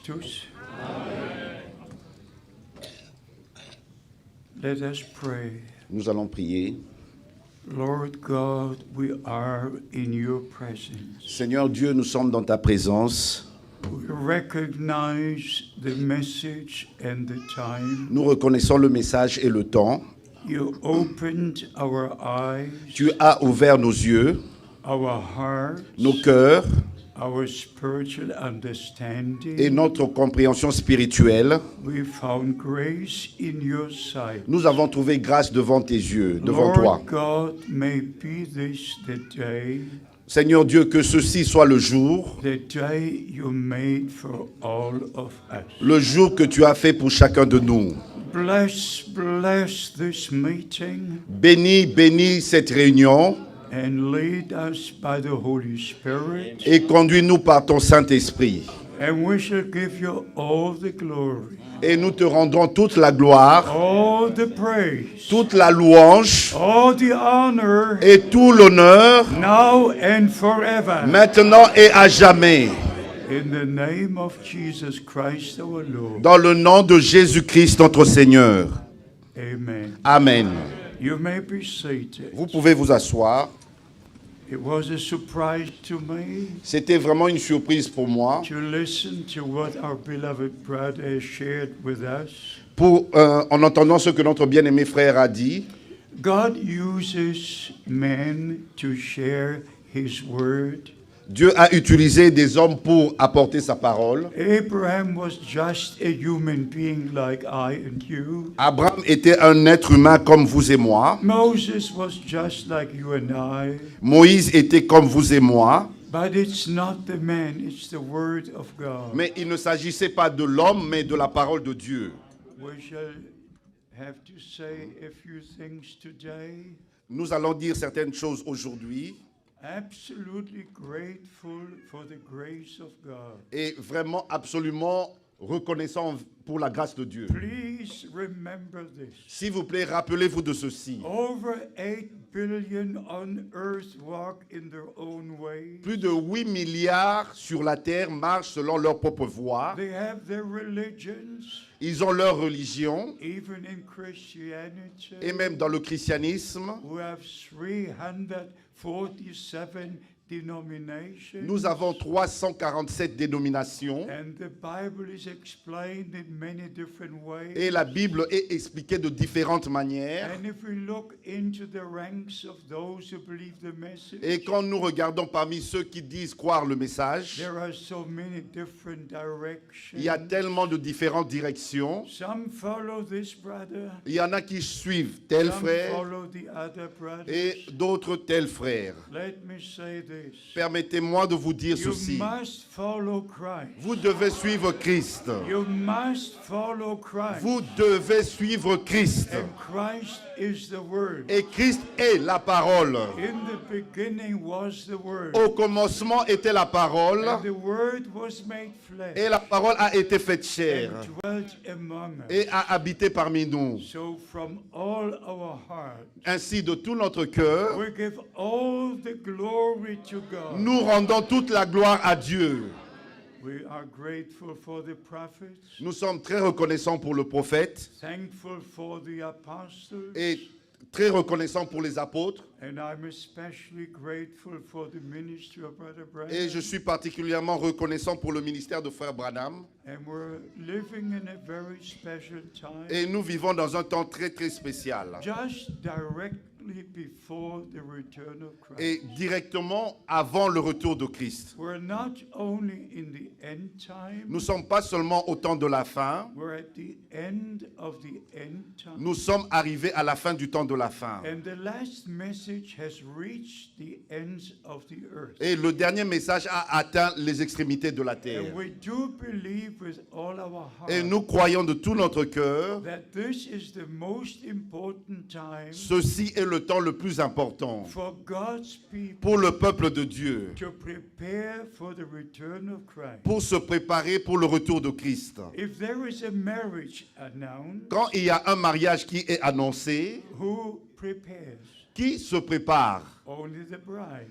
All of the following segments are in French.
Christus. Amen. Let us pray. Nous allons prier. Lord God, we are in your presence. Seigneur Dieu, nous sommes dans ta présence. We recognize the message and the time. Nous reconnaissons le message et le temps. You opened our eyes, Tu as ouvert nos yeux, our hearts, nos cœurs our spiritual understanding. et notre compréhension spirituelle. We found grace in your sight. Nous avons trouvé grâce devant tes yeux, devant toi. Lord God, may be this the day, Seigneur Dieu, que ceci soit le jour you made for all of us. le jour que tu as fait pour chacun de nous. Bless this meeting Bénis cette réunion and lead us by the Holy Spirit, et conduis-nous par ton Saint-Esprit. and we shall give you all the glory, Et nous te rendrons toute la gloire, all the praise, toute la louange all the honor, et tout l'honneur, now and forever. maintenant et à jamais. In the name of Jesus Christ our Lord. Dans le nom de Jésus-Christ, notre Seigneur. Amen. Amen. You may be seated. Vous pouvez vous asseoir. It was a surprise to me C'était vraiment une surprise pour moi to listen to what our beloved brother shared with us. en entendant ce que notre bien-aimé frère a dit. God uses men to share his word. Dieu a utilisé des hommes pour apporter sa parole. Abraham was just a human being like I and you. Abraham était un être humain comme vous et moi. Moses was just like you and I. Moïse était comme vous et moi. But it's not the man, it's the word of God. Mais il ne s'agissait pas de l'homme, mais de la parole de Dieu. We shall have to say a few things today. Nous allons dire certaines choses aujourd'hui. Absolutely grateful for the grace of God. Et vraiment, absolument reconnaissant pour la grâce de Dieu. Please remember this. S'il vous plaît, rappelez-vous de ceci. Over 8 billion on earth walk in their own way. Plus de 8 milliards sur la terre marchent selon leur propre voie. They have their religions, Ils ont leur religion. even in Christianity. Et même dans le christianisme, We have 347 denominations. nous avons 347 dénominations. And the Bible is explained in many different ways. Et la Bible est expliquée de différentes manières. And if we look into the ranks of those who believe the message, Et quand nous regardons parmi ceux qui disent croire le message, there are so many different directions. il y a tellement de différentes directions. Some follow this brother, Il y en a qui suivent tel some frère follow the other brothers. et d'autres tel frère. Let me say this. Permettez-moi de vous dire You ceci. must follow Christ. Vous devez suivre Christ. You must follow Christ. Vous devez suivre Christ. And Christ is the Word. Et Christ est la parole. In the beginning was the Word. Au commencement était la parole. And the Word was made flesh. Et la parole a été faite chair. And dwelt among us. Et a habité parmi nous. So from all our heart, Ainsi, de tout notre cœur, we give all the glory to God. nous rendons toute la gloire à Dieu. We are grateful for the prophets, Nous sommes très reconnaissants pour le prophète thankful for the apostles, et très reconnaissants pour les apôtres. and I'm especially grateful for the ministry of Brother Branham. Et je suis particulièrement reconnaissant pour le ministère de Frère Branham. And we're living in a very special time, Et nous vivons dans un temps très très spécial. just directly before the return of Christ. Et directement avant le retour de Christ. We're not only in the end time, Nous ne sommes pas seulement au temps de la fin, we're at the end of the end time. nous sommes arrivés à la fin du temps de la fin. And the last message has reached the ends of the earth. Et le dernier message a atteint les extrémités de la terre. And we do believe with all our heart Et nous croyons de tout notre cœur, that this is the most important time ceci est le temps le plus important for God's people pour le peuple de Dieu, to prepare for the return of Christ. pour se préparer pour le retour de Christ. If there is a marriage announced Quand il y a un mariage qui est annoncé, who prepares? Qui se prépare? Only the bride.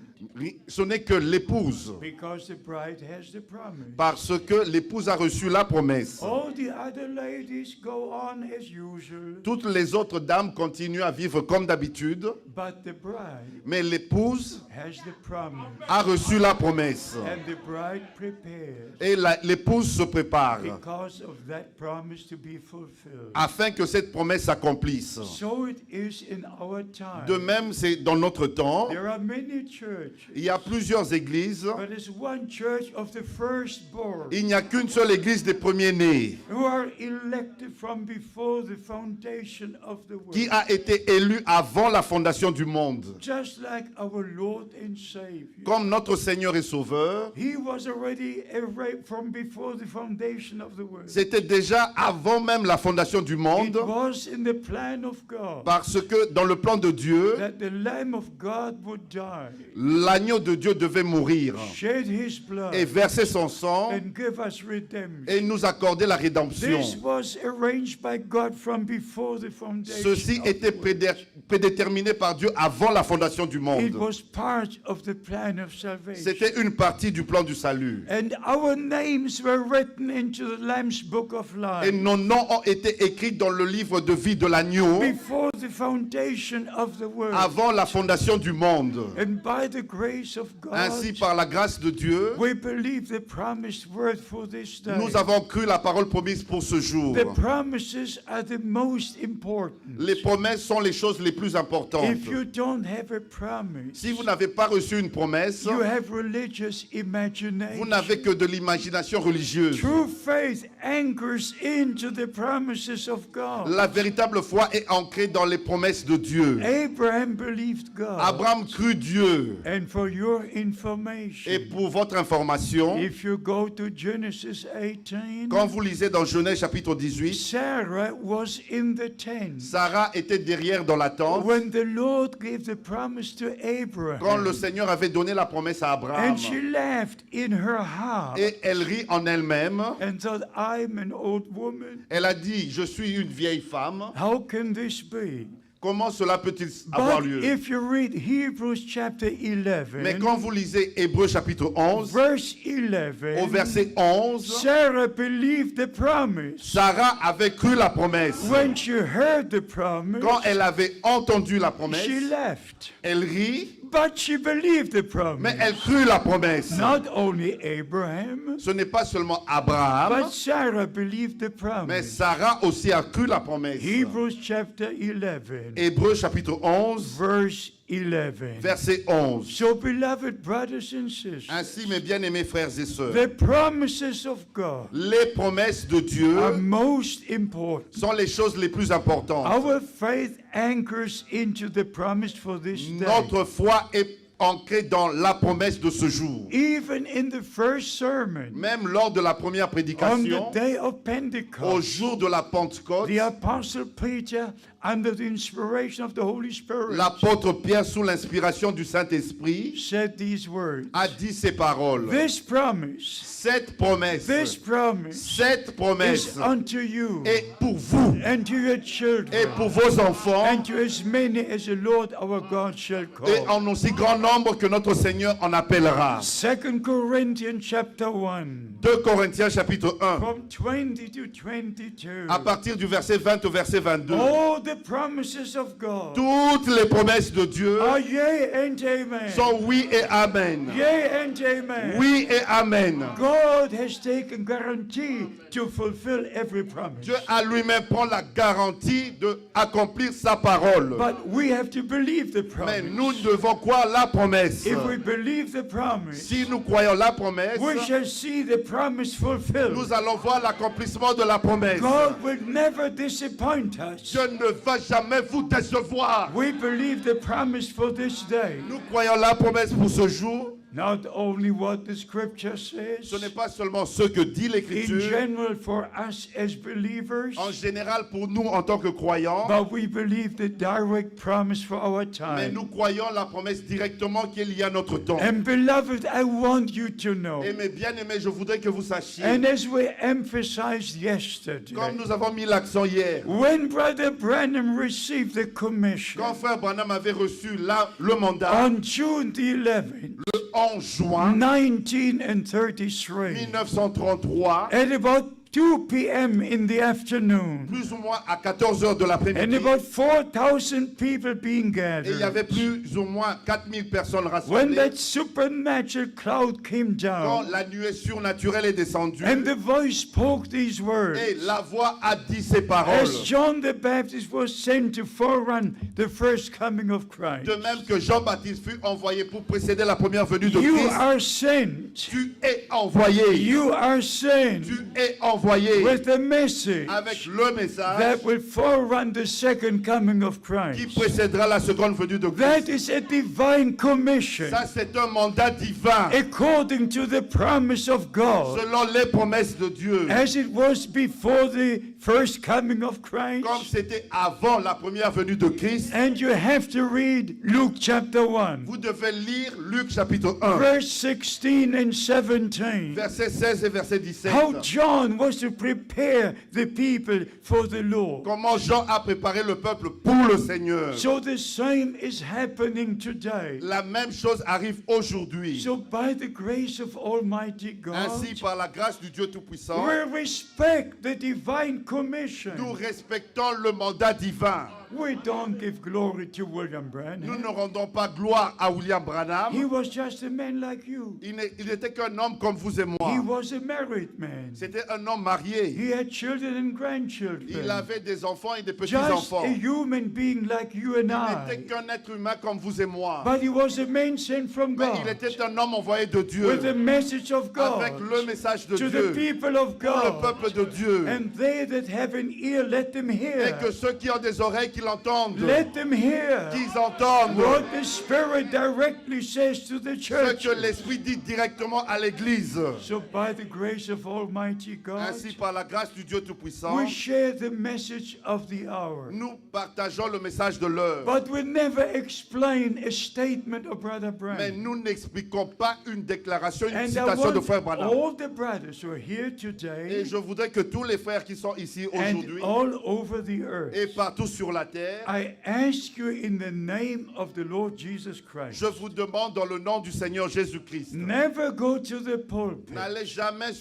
Ce n'est que l'épouse, Because the bride has the promise. parce que l'épouse a reçu la promesse. All the other ladies go on as usual. Toutes les autres dames continuent à vivre comme d'habitude, But the bride mais l'épouse has the promise. a reçu la promesse. And the bride prepares Et l'épouse se prépare because of that promise to be fulfilled. afin que cette promesse s'accomplisse. So it is in our time. De même, c'est dans notre temps. There are many churches, Il y a plusieurs églises. but it's one church of the firstborn Il n'y a qu'une seule église des premiers-nés who are elected from before the foundation of the qui world. a été élue avant la fondation du monde. Just like our Lord and Savior. Comme notre Seigneur et Sauveur, He was already arrayed from before the foundation of the world. c'était déjà avant même la fondation du It monde, was in the plan of God parce que dans le plan de Dieu, that the Lamb of God would die, l'agneau de Dieu devait mourir shed his blood, et verser son sang and give us redemption. et nous accorder la rédemption. This was arranged by God from before the foundation. Ceci of était the world. prédéterminé par Dieu avant la fondation du It monde. was part of the plan of salvation. C'était une partie du plan du salut. And our names were written into the Lamb's book of Et life nos noms ont été écrits dans le livre de vie de l'agneau before the foundation of the world. avant la fondation du monde. And by the grace of God, Ainsi, par la grâce de Dieu, we believe the promised word for this day. nous avons cru la parole promise pour ce jour. The promises are the most important. Les promesses sont les choses les plus importantes. If you don't have a promise, Si vous n'avez pas reçu une promesse, you have religious imagination. vous n'avez que de l'imagination religieuse. True faith anchors into the promises of God. La véritable foi est ancrée dans les promesses de Dieu. Abraham believed God. Abraham crut Dieu. And for your Et information, pour votre information, if you go to Genesis 18, quand vous lisez dans Genèse chapitre 18, Sarah was in the tent Sarah était derrière dans la tente when the Lord gave the promise to quand le Abraham. Seigneur avait donné la promesse à Abraham. And she laughed in her heart Et elle rit en elle-même. and thought, I'm an old woman. Elle a dit, je suis une vieille femme. How can this be? Comment cela peut-il avoir But lieu? if you read Hebrews chapter Mais 11, quand vous lisez Hébreux chapitre 11, verse au 11, verset 11, Sarah believed the promise. Sarah avait cru la promesse. When she heard the promise, Quand elle avait entendu la promesse, she left. elle rit, But she believed the mais promise. elle crut la promesse. Not only Abraham, Ce n'est pas seulement Abraham, but Sarah believed the mais promise. Sarah aussi a cru la promesse. Hebrews chapter 11, Hébreux chapitre 11, verse 11. verset 11. So, beloved brothers and sisters, Ainsi, mes bien-aimés frères et sœurs, the promises of God les promesses de Dieu are most important. sont les choses les plus importantes. Our faith anchors into the promise for this day. Notre foi est ancrée dans la promesse de ce jour. Even in the first sermon, Même lors de la première on prédication, the day of au Pentecost, jour de la Pentecôte, the Apostle Peter, under the inspiration of the Holy Spirit, l'apôtre Pierre, sous l'inspiration du Saint-Esprit, said these words. a dit ces paroles. This promise, Cette promesse, this promise cette promesse is unto you est pour vous and to your children et pour vos enfants and to as many as the Lord our God shall et call. en aussi grand nombre que notre Seigneur en appellera. 2 Corinthians chapter 1, 2 Corinthiens chapitre 1, from 20 to 22. à partir du verset 20 au verset 22. All the promises of God Toutes les promesses de Dieu are yea and amen. sont oui et amen. Yea and amen. Oui et amen. God has taken guarantee to fulfill every promise. Dieu a lui-même prend la garantie de accomplir sa parole. But we have to believe the Mais nous promise. devons croire la promesse. If we believe the promise, Si nous croyons la promesse, we shall see the promise fulfilled. nous allons voir l'accomplissement de la promesse. God will never disappoint us. Dieu ne va jamais vous décevoir. We believe the promise for this day. Nous croyons la promesse pour ce jour. Not only what the scripture Ce says, n'est pas seulement ce que dit in l'Écriture, general for us as believers, en général pour nous en tant que croyants, but we believe the direct promise for our mais time. nous croyons la promesse directement qu'il y a notre temps. And beloved, I want you to know, Et mes bien-aimés, je voudrais que vous sachiez, and as we emphasized yesterday, comme nous avons mis l'accent hier, when Brother Branham received the commission quand Frère Branham avait reçu le mandat on June the 11th, le 11 juin 1933, 1933, at about 2 p.m. in the afternoon, plus ou moins à 14 heures de and l'après-midi, about 4,000 people being et il y avait gathered. plus ou moins 4000 personnes When rassemblées. that supernatural cloud came Quand down, la nuée surnaturelle est descendue, and the voice spoke these words, et la voix a dit ces paroles. as John the Baptist was sent to forerun the first coming of Christ, De même que Jean-Baptiste fut envoyé pour précéder la première venue de you Christ, are sent, tu es envoyé. you are sent Tu es envoyé with a message avec le message that will forerun the second coming of qui Christ. précédera la seconde venue de That Christ. is a divine commission Ça, c'est un mandat divin, according to the promise of God, selon les promesses de Dieu. as it was before the first coming of Comme Christ. c'était avant la première venue de Christ, And you have to read Luke chapter 1, vous devez lire Luc chapitre 1, verse 16 and 17. versets 16 et verset 17. How John was to prepare the people for the Lord. Comment Jean a préparé le peuple pour le Seigneur. So the same is happening today. La même chose arrive aujourd'hui. So by the grace of Almighty God, Ainsi, par la grâce du Dieu Tout-Puissant, we respect the divine nous commission. respectons le mandat divin. We don't give glory to William Nous Branham. ne rendons pas gloire à William He Branham. was just a man like you. Il n'était qu'un homme comme vous et He moi. was a married man. C'était un homme marié. He had children and Il grandchildren. avait des enfants et des Just petits-enfants. a human being like you and Il n'était I. qu'un être humain comme vous et moi. But he was a man sent from Mais God il était un homme envoyé de Dieu with the message of avec God le message de to the Dieu people of pour le God. peuple de Dieu. And they that have an ear, let them Et hear. que ceux qui ont des oreilles qui l'entendent, Let them hear qu'ils entendent what the Spirit directly says to the ce church. que l'Esprit dit directement à l'Église. So by the grace of Almighty God, Ainsi, par la grâce du Dieu Tout-Puissant, we share the message of the hour. nous partageons le message de l'heure. But we never explain a statement of Brother Mais Branham. nous n'expliquons pas une déclaration, une And I citation de Frère want Branham. all the brothers who are here Et today je voudrais que tous les frères qui sont ici and aujourd'hui all over the earth, et partout sur la terre, I ask you in the name of the Lord Jesus Christ, je vous demande dans le nom du Seigneur Jésus-Christ, never go to the pulpit n'allez jamais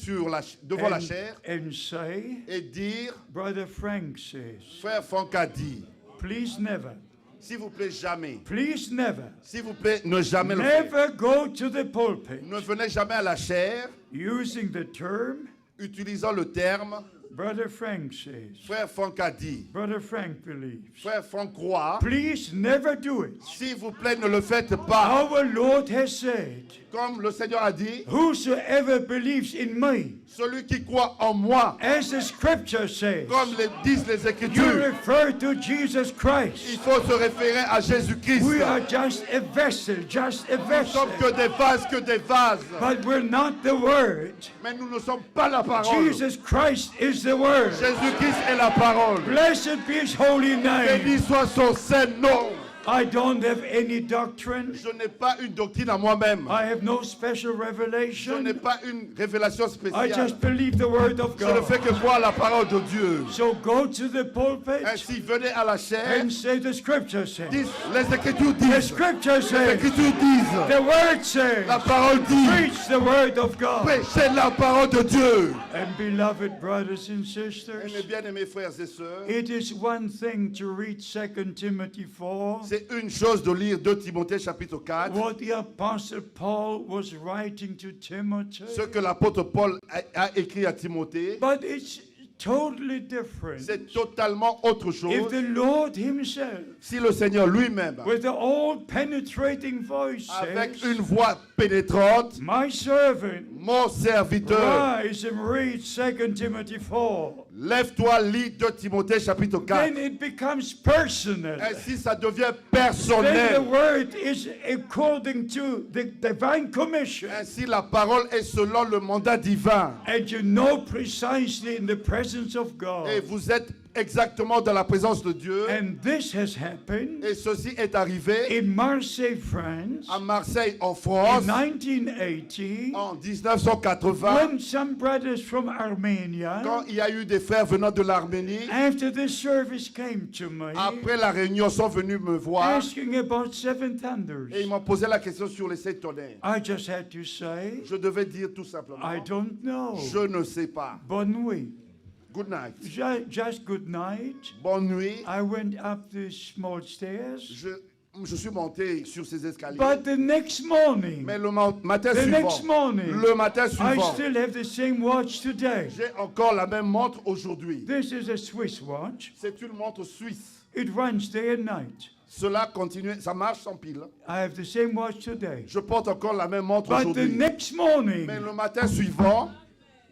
devant la chair and say, et dire, Brother Frank says, Frère Franck a dit, please never, s'il vous plaît, jamais. please never, S'il vous plaît, ne jamais le faire. never go to the pulpit Ne venez jamais à la chair, using the term, utilisant le terme, Brother Frank says, Frère Franck a dit, Brother Frank believes. Frère Franck croit. Please never do it. S'il vous plaît, ne le faites pas. Our Lord has said, Comme le Seigneur a dit, whosoever believes in me, celui qui croit en moi, as the scripture says, comme le disent les you Écritures, refer to Jesus il Christ. faut se référer à Jésus-Christ. We are just a vessel, just a Nous ne vessel. sommes que des vases, que des vases. But we're not the word. Mais nous ne sommes pas la parole. Jesus Christ is the word. Jésus-Christ est la parole. Blessed be his holy name. Béni soit son saint nom. I don't have any doctrine. Je n'ai pas une doctrine à moi-même. I have no special Je n'ai revelation. pas une révélation I spéciale. just believe the word of Je ne fais God. que croire la parole de Dieu. So go to the pulpit Ainsi, venez à la chair. and say the scripture says. Les Écritures The disent. scripture Les says. Écritures disent. The word says. La parole dit. Preach the word of God. Prêchez la parole de Dieu. And beloved brothers and Et sisters, mes bien-aimés frères et sœurs, it is one thing to read 2 Timothy 4, c'est une chose de lire 2 Timothée chapitre 4, what the apostle Paul was writing to Timothy, ce que l'apôtre Paul a écrit à Timothée. but it's totally different. C'est totalement autre If chose. the Lord himself, Si le Seigneur lui-même, with the all penetrating voice avec says, une voix pénétrante, my servant, mon serviteur, rise and read 2 Timothy 4. Lève-toi, lis 2 Timothée chapitre 4. then it becomes personal. Ainsi, ça devient Then the personnel. word is according to the divine commission. Ainsi, la parole est selon le mandat divin. And you know precisely in the presence of God. Et vous êtes exactement dans la présence de Dieu. And this has happened Et ceci est arrivé in Marseille, France, à Marseille, en in France, 1980, en 1980, when some brothers from Armenia, quand il y a eu des frères venant de l'Arménie. after the service, came to me Après la réunion, sont venus me voir asking about seven thunders. et ils m'ont posé la question sur les 7 tonnerres. I just had to say, Je devais dire tout simplement, I don't know. je ne sais pas. Bonne nuit. Good night. Just good night. Bonne nuit. I went up the small stairs. Je suis monté sur ces escaliers. But the next morning, Mais le matin the suivant, next morning, le matin I suivant, still have the same watch today. j'ai encore la même montre aujourd'hui. This is a Swiss watch. C'est une montre suisse. It runs day and night. Cela continue, ça marche sans pile. I have the same watch today. Je porte encore la même montre But the aujourd'hui. next morning, Mais le matin suivant,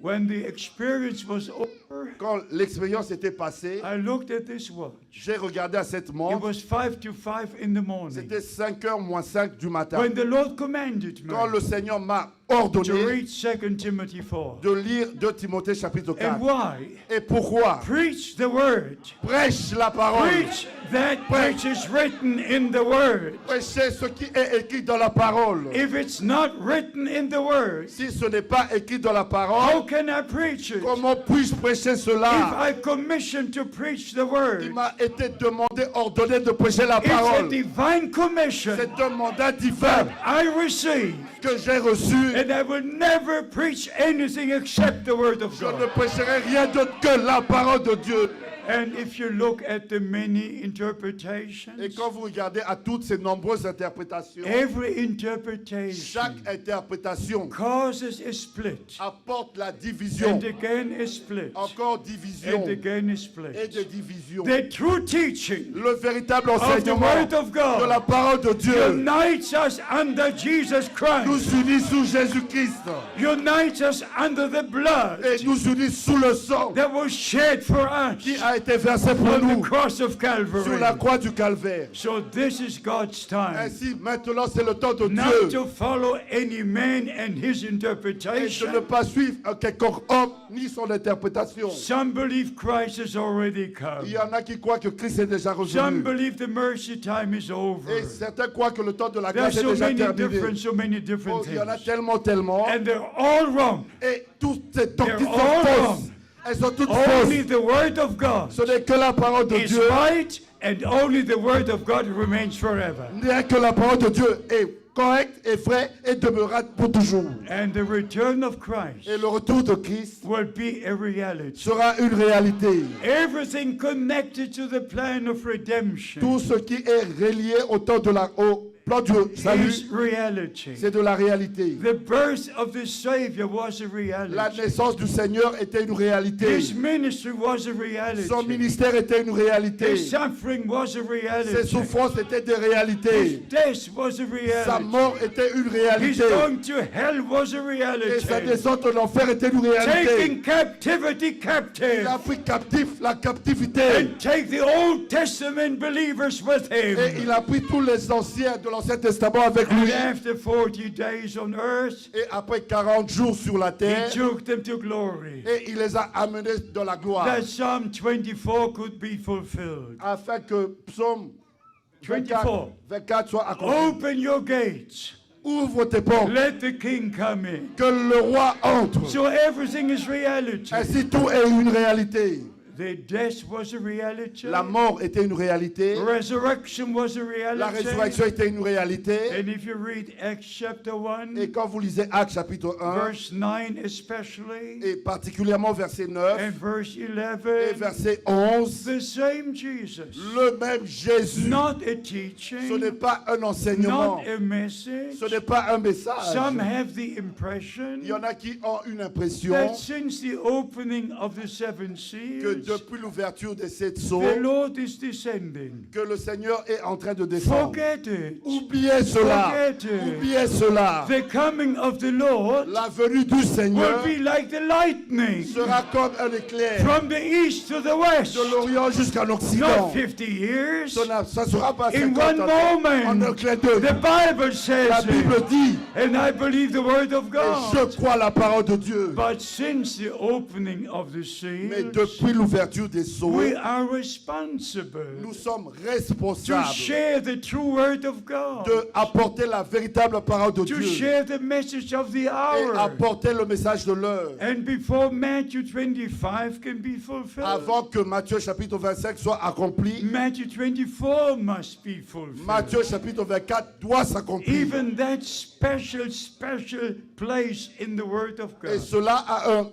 when the experience was over, quand l'expérience était passée, I looked at this watch. j'ai regardé à cette It montre. was 5 to 5 in the morning. C'était 5h moins 5 du matin. When the Lord commanded Quand me le Seigneur m'a to ordonné read 2 Timothy 4. de lire 2 Timothée chapitre 4. And why? Et pourquoi? Preach the word. Prêche la parole. Preach that which is written in the word. Prêchez ce qui est écrit dans la parole. If it's not written in the word, Si ce n'est pas écrit dans la how parole, can I preach it? comment puis-je prêcher If cela? I commission to preach the Il word, m'a été demandé, ordonné de prêcher la it's a parole. divine commission C'est un mandat divin I receive, que j'ai reçu. and I will never preach anything except the word of Je ne God. prêcherai rien d'autre que la parole de Dieu. And if you look at the many Et interpretations, quand vous regardez à toutes ces nombreuses interprétations, every interpretation chaque interprétation causes a split, apporte la division. and again a split, Encore division and again a et split. des divisions. The true teaching Le véritable of the enseignement word of de la God parole de Dieu unites us under Jesus Christ, nous unit sous Jésus-Christ unites us under the blood et nous unit sous le sang that was shed for us qui a été versé pour on the nous cross of sur Calvary. la croix du calvaire. So this is God's time. Ainsi, maintenant, c'est le temps de Not Dieu to follow any man and his et de ne interpretation. pas suivre un quelconque homme ni son interprétation. Some believe Christ has already Il come. y en a qui croient que Christ est déjà Some revenu. believe the mercy time is Et over. certains croient que le temps de la There are grâce est so déjà many terminé. different Oh, il y en a things. tellement. And they're all wrong. Et toutes ces doctrines They're sont all fausses. wrong. Elles sont toutes Only fausses. the word of God Ce n'est que la parole de is Dieu. right, and only the word of God remains forever. N'est que la parole de Dieu est correcte et vraie et demeurera pour toujours. And the return of Christ Et le retour de Christ will be a reality. sera une réalité. Everything connected to the plan of redemption Tout ce qui est relié au plan du salut, is reality. c'est de la réalité. The birth of the Savior was a La reality. naissance du Seigneur était une réalité. His ministry was a reality. Son ministère était une réalité. His suffering was a Ses reality. souffrances étaient des His réalités. death was a Sa reality. mort était une His réalité. going to hell was a Et sa reality. descente en enfer était une réalité. Taking captivity Il captive a pris captif la captivité. and take the Old Testament believers with Et him. il a pris tous les anciens de l'Ancien Testament avec And lui. after 40 days on earth, Et après 40 jours sur la he terre, took them to glory. et il les a amenés dans la gloire. That Psalm 24 could be fulfilled. Afin que Psaume 24 soit accompli. Open your gates. Ouvre tes portes. Let the king come in. Que le roi entre. So everything is reality. Ainsi tout est une réalité. The death was a reality. La mort était une réalité. Resurrection was a La reality. résurrection était une réalité. And if you read Acts chapter 1, Et quand vous lisez Actes chapitre 1, verse 9 especially, et particulièrement verset 9 and verse et 11, verset 11, the same Jesus. le même Jésus. Not a Ce teaching, n'est pas un enseignement. not a message. Ce n'est pas un message. Some have the impression Il y en a qui ont une impression that since the opening of the seven que seals, depuis l'ouverture des 7 sceaux, the Lord is descending. que le Seigneur est en train de descendre. Forget it. Oubliez cela. Forget it. Oubliez cela. The coming of the Lord La venue du will Seigneur be like the lightning sera comme un éclair from the east to the west. de l'Orient jusqu'à Not l'Occident. 50 years. Ça ne sera pas In 50 one ans, en moment. un clin d'œil. The Bible La says Bible it. dit, And I believe the word of et God. je crois la parole de Dieu. But since the opening of the Mais seals, depuis l'ouverture des sceaux, we are responsible nous sommes to responsables share the true word of God, de apporter la véritable parole de to Dieu share the message of the et hour. apporter le message de l'heure. And before Matthew 25 can be fulfilled, Avant que Matthieu chapitre 25 soit accompli, Matthew 24 must be fulfilled. Matthieu chapitre 24 doit s'accomplir. Even that special place in the word of Et God. cela a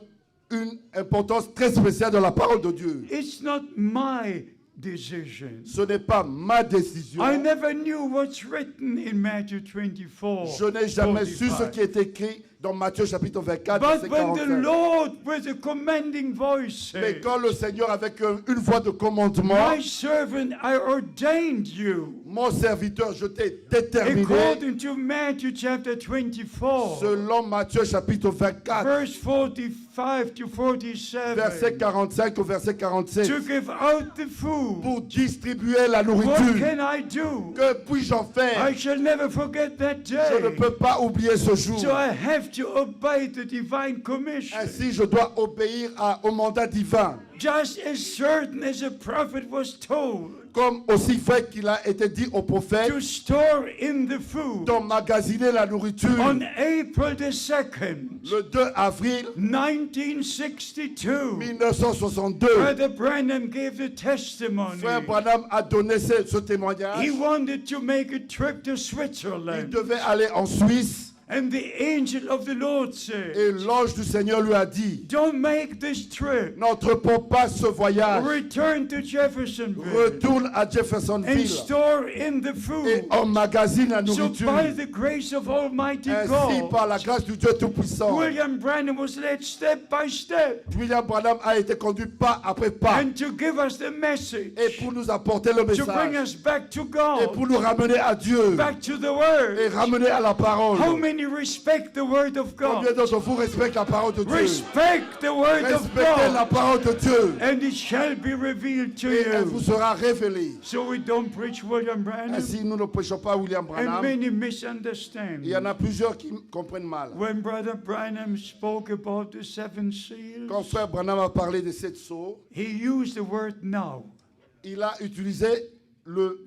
une importance très spéciale dans la parole de Dieu. It's not my decision. Ce n'est pas ma décision. I never knew what's written in Matthew 24. Je n'ai jamais su ce 45. qui est écrit dans Matthieu chapitre 24, But verset when the 45. Lord with a commanding voice Mais said, quand le Seigneur avec une voix de commandement, My servant, I ordained you, mon serviteur, je t'ai déterminé, according to Matthew chapter 24, selon Matthieu chapitre 24, verse 45 to verset 47, 45 au verset 47, to give out the food. pour distribuer la What nourriture. can I do? Que puis-je en I faire? shall never forget that Je ne day. peux pas oublier ce jour. So I have to obey the divine commission. Ainsi, je dois obéir au mandat divin. Just as certain as a prophet was told Comme aussi vrai qu'il a été dit au prophète to store in the food d'emmagasiner la nourriture. on April the 2nd, Le 2 avril 1962, 1962, Brother Branham gave the testimony. Frère Branham a donné ce He témoignage. wanted to make a trip to Il Switzerland. devait aller en Suisse And the angel of the Lord said, et l'ange du Seigneur lui a dit, Don't make this trip. n'entreprends pas ce voyage. Return to Jeffersonville Retourne à and Jeffersonville store in the et food. emmagasine la So nourriture. by the grace of Almighty Ainsi, par la God, grâce du Dieu Tout-Puissant, William Branham was led step by step William Branham a été conduit pas après pas and to give us the message, et pour nous apporter le to bring message us back to et God, pour nous ramener à Dieu back to the et Word. ramener à la parole. How many respect the Word of Combien God? d'entre vous respectent la parole de Dieu? Respect the Word of Respectez la God, parole de Dieu and it shall be revealed to et elle vous you. sera révélée. So we don't preach William Branham, Ainsi, nous ne prêchons pas William and Branham. many misunderstand. Il y en a plusieurs qui comprennent mal. When Brother Branham spoke about the seven Quand seals, Frère Branham a parlé de 7 sceaux, he used the word now. il a utilisé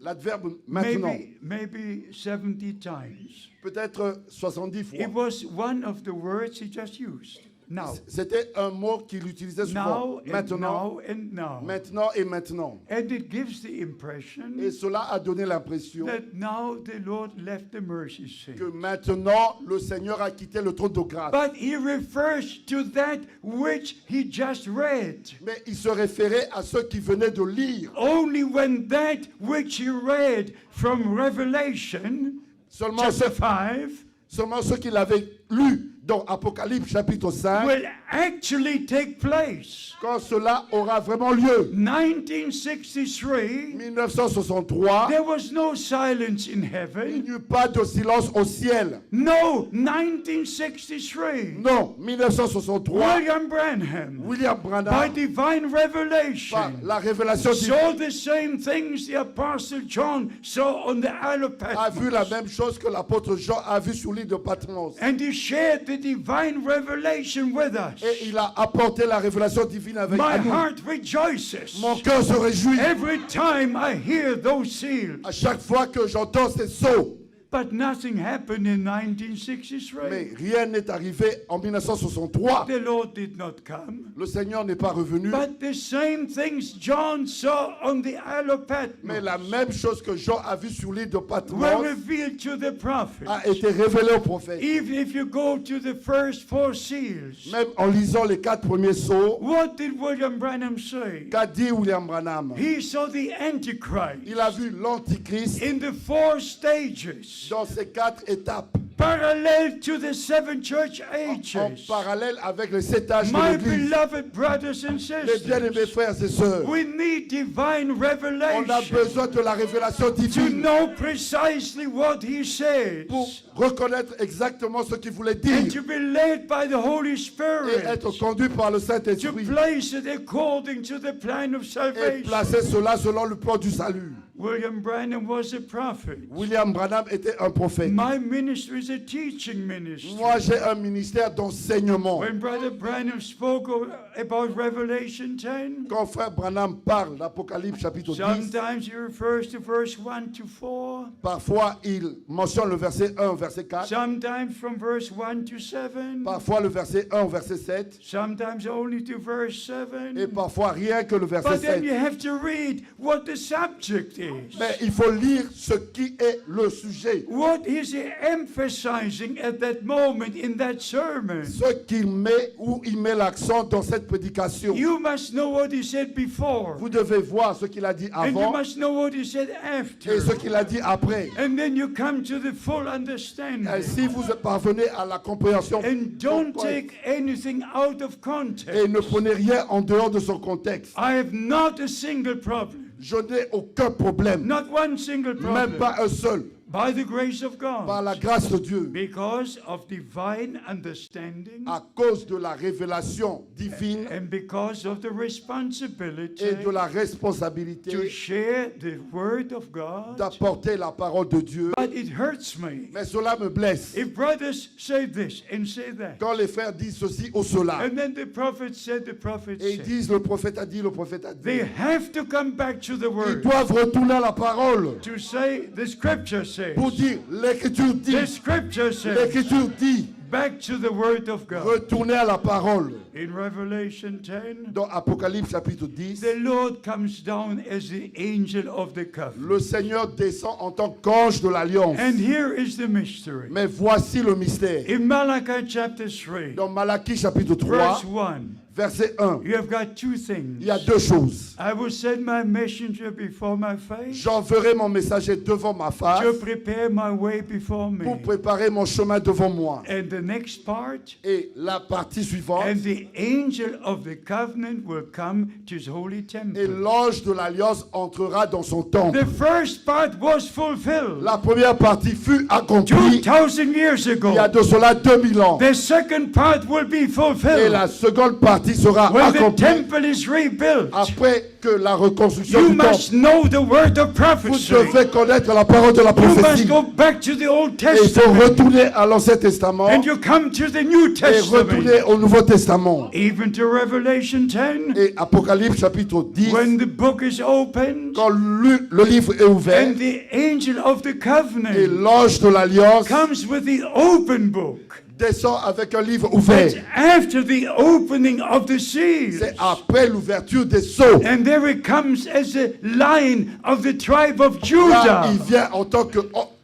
l'adverbe maintenant, Maybe 70 times. peut-être 70 fois. It was one of the words he just used. Now. C'était un mot qu'il utilisait souvent. Now and Maintenant, now and now. maintenant et maintenant. And it gives the impression Et cela a donné l'impression that now the Lord left the mercy seat. que maintenant le Seigneur a quitté le trône de grâce. But he refers to that which he just read. Mais il se référait à ceux qui venaient de lire. Only when that which he read from Revelation Seulement chapter ceux, 5 seulement ceux qui l'avaient lu dans Apocalypse chapitre 5, will actually take place. quand cela aura vraiment lieu. 1963, 1963, there was no silence in il heaven. n'y eut pas de silence au ciel. No, 1963. Non, 1963, William Branham, William by Branham, divine par revelation, la révélation divine, saw the same things the Apostle John saw on the Isle of a vu la Patmos. même chose que l'apôtre Jean a vu sur l'île de Patmos. And he shared the divine revelation with us. Et il a apporté la révélation divine avec My nous. heart rejoices Mon cœur se réjouit every time I hear those seals. à chaque fois que j'entends ces sceaux. But nothing happened in Mais 1963. rien n'est arrivé en 1963. The Lord did not come. Le Seigneur n'est pas revenu. But the same things John saw on the Isle of Mais la Patmos même chose que Jean a vu sur l'île de were Patmos revealed to the prophets. a été révélé au prophète. Even if you go to the first four seals, Même en lisant les 4 premiers sceaux, what did William Branham say? qu'a dit William Branham? He saw the Antichrist Il a vu l'Antichrist in the four stages dans ces 4 étapes, parallel to the 7 church en ages. parallèle avec les 7 âges de My l'Église. beloved brothers and Les bien-aimés sisters, frères et sœurs, we need divine on a revelation besoin de la révélation to divine know precisely what he says pour reconnaître exactement ce qu'il voulait and dire to be led by the Holy et Spirit être conduit par le to Saint-Esprit place it according to the plan of et salvation. placer cela selon le plan du salut. William Branham was a prophet. William Branham était un prophète. My ministry is a teaching ministry. Moi, j'ai un ministère d'enseignement. When Brother Branham spoke about Revelation 10, Quand frère Branham parle d'Apocalypse chapitre 10, sometimes he refers to verse 1 to 4, parfois il mentionne le verset 1 au verset 4, sometimes from verse 1 to 7, parfois le verset 1 au verset 7, sometimes only to verse et 7. parfois rien que le verset But then 7. you have to read what the subject is. Mais il faut lire ce qui est le sujet, What is he emphasizing at that moment in that sermon? ce qu'il met, où il met l'accent dans cette prédication. You must know what he said before, Vous devez voir ce qu'il a dit and you avant must know what he said et ce after. qu'il a dit après. And then you come to the full understanding. Si vous parvenez à la compréhension And don't correcte, take anything out of et context. ne prenez rien en dehors de son contexte. I have not a single problem, Je n'ai aucun problème, not one single même problem, pas un seul, by the grace of par God, la grâce de Dieu, because of divine understanding à cause de la révélation divine and because of the et responsibility de la to responsabilité share the word of God. d'apporter la parole de Dieu. But it hurts me Mais cela me blesse. if brothers say this and say that, Quand les frères disent ceci ou cela, and then the prophet said, the prophet et ils said. disent le prophète a dit, le prophète a dit, They have to come back to the ils word doivent retourner à la parole to say the scripture says. pour dire l'écriture The dit, scripture says. l'écriture dit, Back to the word of God. retournez à la parole. In Revelation 10, Dans Apocalypse chapitre 10, the Lord comes down as the angel of the covenant. le Seigneur descend en tant qu'ange de l'alliance. And here is the mystery. Mais voici le mystère. In Malachi chapter 3, Dans Malachie chapitre 3, verse 1, verset 1, you have got two things. il y a deux choses. I will send my messenger before my face J'enverrai mon messager devant ma face to prepare my way before me. pour préparer mon chemin devant moi. And the next part, Et la partie suivante, and the angel of the covenant will come to his holy et temple. l'ange de l'alliance entrera dans son temple. The first part was fulfilled La première partie fut accomplie 2,000 years il y a ago. de cela 2000 ans. The second part will be Et fulfilled la seconde partie sera when the accomplie temple is rebuilt. après que la reconstruction You du must temple. know the word of Vous prophecy. devez connaître la parole de la You must prophétie. go back to the Old Et il faut Testament retourner à l'Ancien Testament and you come to the New et Testament. retourner au Nouveau Testament. Even to Revelation 10, Et Apocalypse chapitre 10, when the book is opened quand le livre est ouvert and the angel of the et covenant l'ange de l'alliance comes with the open book. descend avec un livre It's ouvert. after the opening of the seals. C'est après l'ouverture des sceaux. And there it comes as a lion of the tribe of Là, Judah. il vient en tant que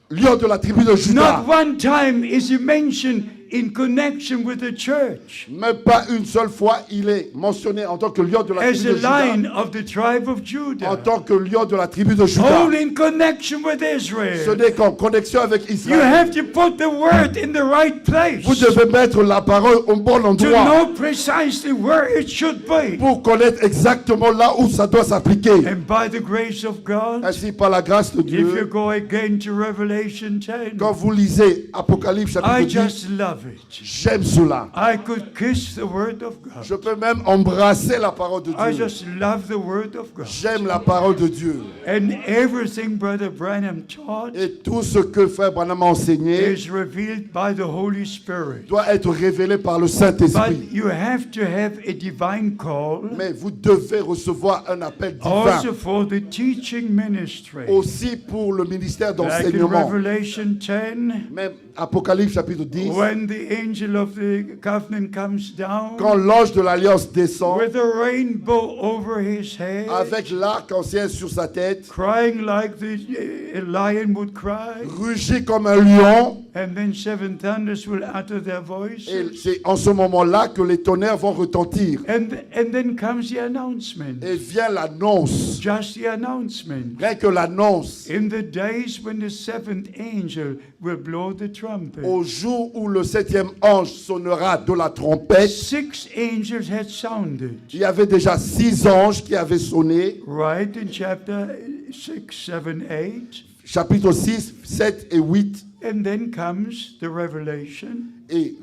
lion de la tribu de Juda. Not one time is he mentioned in connection with the church Même pas une seule fois, il est mentionné en tant que lion de la as tribu a de Juda. lion of the tribe of En Judah. tant que lion de la tribu de Juda. Only in connection with Ce Israel. n'est qu'en connexion avec You Israël. have to put the word in the right place Vous devez mettre la parole au bon to endroit know precisely where it should be. pour connaître exactement là où ça doit s'appliquer. And by the grace of God, Ainsi, par la grâce de if you Dieu, go again to Revelation 10, quand vous lisez Apocalypse I chapitre 10, just love it. j'aime cela. I could kiss the word of God. Je peux même embrasser la parole de I Dieu. just love the word of God. J'aime la parole de Dieu. And everything Brother Branham taught Et tout ce que Frère Branham a enseigné is revealed by the Holy Spirit. doit être révélé par le But Saint-Esprit. you have to have a divine call Mais vous devez recevoir un appel also divin. for the teaching ministry. Aussi pour le ministère Like in d'enseignement. Revelation 10, Même Apocalypse chapitre 10, when the angel of the covenant comes down quand l'ange de l'Alliance descend with a rainbow over his head, avec l'arc-en-ciel sur sa tête, crying like a lion would cry, rugit comme un lion, And then 7 thunders will utter their Et voices. c'est en ce moment-là que les tonnerres vont retentir. And then comes the announcement. Et vient l'annonce. Just the announcement. Rien que l'annonce. In the days when the 7th angel will blow the trumpet. Au jour où le 7e ange sonnera de la trompette, 6 angels had sounded. il y avait déjà 6 anges qui avaient sonné. Right in chapter 6, 7, 8. Chapitre 6, 7 et 8. And then comes the revelation. Et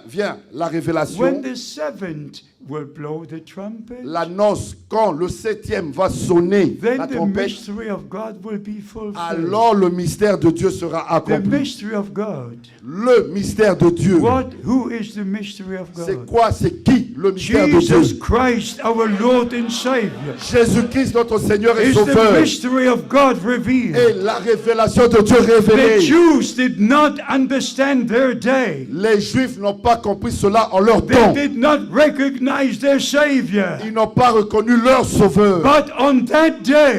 vient la révélation. When the 7th will blow the trumpet, L'annonce quand le 7e va sonner then la the trompette. mystery of God will be fulfilled. Alors le mystère de Dieu sera The accompli. mystery of God. Le mystère de Dieu. Who is the mystery of C'est God? quoi, c'est qui le mystère de Dieu? Jesus Christ, our Lord and Savior, Jésus-Christ, notre Seigneur et is the Sauveur. mystery of God revealed. Et la révélation de Dieu The révélée. Jews did not understand their day. Les Juifs n'ont pas compris cela en leur They temps. did not recognize their Savior. Ils n'ont pas reconnu leur Sauveur. But on that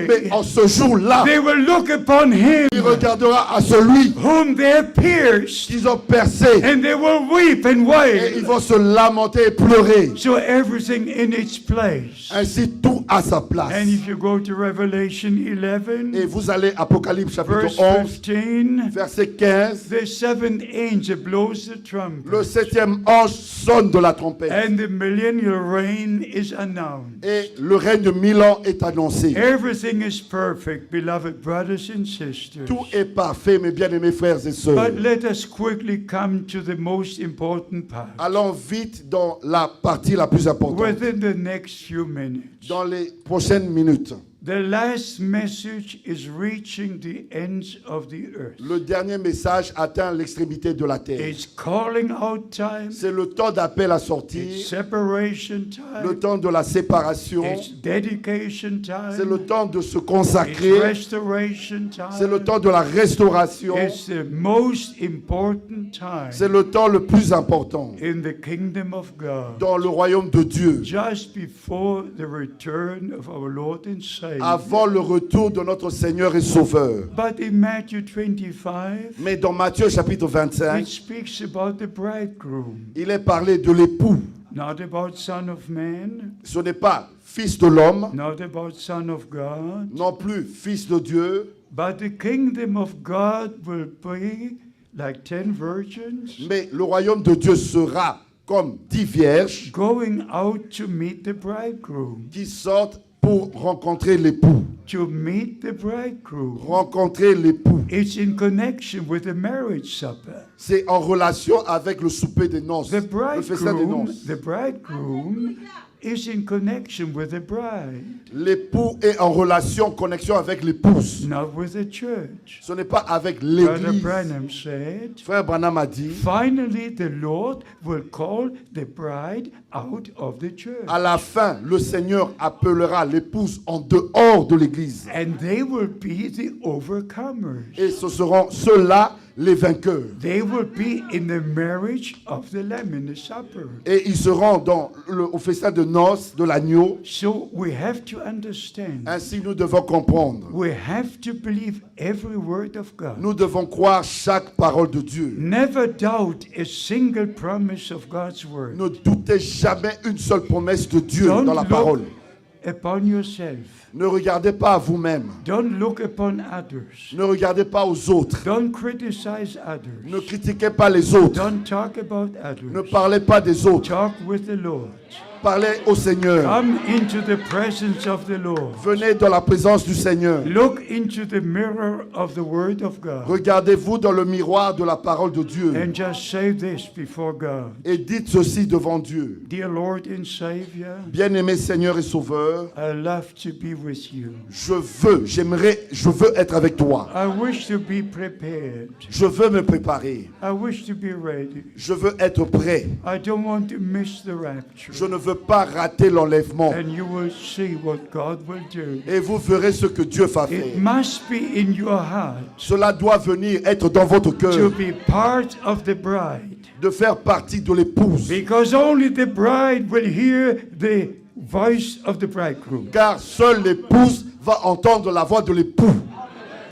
Mais day, en ce jour-là, they will look upon Him il regardera à celui whom they have pierced, qu'ils ont percé. and they will weep and Et ils wail. vont se lamenter et pleurer. So everything in its place. Ainsi, tout à sa place. And if you go to Revelation Et 11, vous allez, Apocalypse chapitre verse 11, 15, verset 15. the 7th angel blows the Le trumpet, 7e ange sonne de la trompette. and the millennial reign is announced. Et le règne de 1000 ans est annoncé. Everything is perfect, beloved brothers and sisters. Tout est parfait, mes bien-aimés frères et sœurs. But let us quickly come to the most important part Allons vite dans la partie la plus importante. within the next few minutes. Dans les prochaines minutes. The last message is reaching the ends of the earth. Le dernier message atteint l'extrémité de la terre. It's calling out time, C'est le temps d'appel à it's sortir, separation le time, temps de la séparation, it's dedication c'est le time, temps de se it's consacrer, restoration c'est le time, temps de la restauration, it's the most important c'est time le temps le plus important in the kingdom of God. dans le royaume de Dieu, Just before the return of our Lord and Savior. avant le retour de notre Seigneur et Sauveur. But in Matthew 25, Mais dans Matthieu chapitre it 25, speaks about the bridegroom, il est parlé de l'époux. not about Son of Man, Ce n'est pas fils de l'homme, not about Son of God, non plus fils de Dieu, but the kingdom of God will be like 10 virgins mais le royaume de Dieu sera comme 10 vierges going out to meet the bridegroom, qui sortent pour rencontrer l'époux. to meet the bridegroom. Rencontrer l'époux. It's in connection with the marriage supper. C'est en relation avec le souper des noces, The le festin des bridegroom, noces. the bridegroom is in connection with the bride, L'époux est en relation, connexion avec l'épouse. not with the church. Ce n'est pas avec Brother l'église. Branham said, Frère Branham a dit, finally the Lord will call the bride out of the church. à la fin, le Seigneur appellera l'épouse en dehors de l'église. And they will be the overcomers. Et ce seront ceux-là les vainqueurs. They will be in the marriage of the Lamb in the supper. Et ils seront au festin de noces de l'agneau. So we have to understand. Ainsi, nous devons comprendre. We have to believe every word of God. Nous devons croire chaque parole de Dieu. Never doubt a single promise of God's word. Ne doutez jamais une seule promesse de Dieu Don't dans la look parole. upon yourself. Ne regardez pas à vous-même. Don't look upon others. Ne regardez pas aux autres. Don't criticize Ne others. critiquez pas les autres. Don't talk about Ne others. parlez pas des autres. Talk with the Lord. Parlez au Seigneur. Come into the presence of the Lord. Venez dans la présence du Seigneur. Look into the mirror of the Word of God. Regardez-vous dans le miroir de la parole de Dieu. And just say this before God. Et dites ceci devant Dieu. Dear Lord and Savior, Bien-aimé Seigneur et Sauveur, I love to be with you. je veux être avec toi. I wish to be prepared. Je veux me préparer. I wish to be ready. Je veux être prêt. I don't want to miss the rapture. Je ne veux pas rater l'enlèvement. And you will see what God will do. Et vous verrez ce que Dieu va faire. It must be in your heart Cela doit venir être dans votre to cœur, be part of the bride. de faire partie de l'épouse. Because only the bride will hear the voice of the bridegroom. Car seule l'épouse va entendre la voix de l'époux.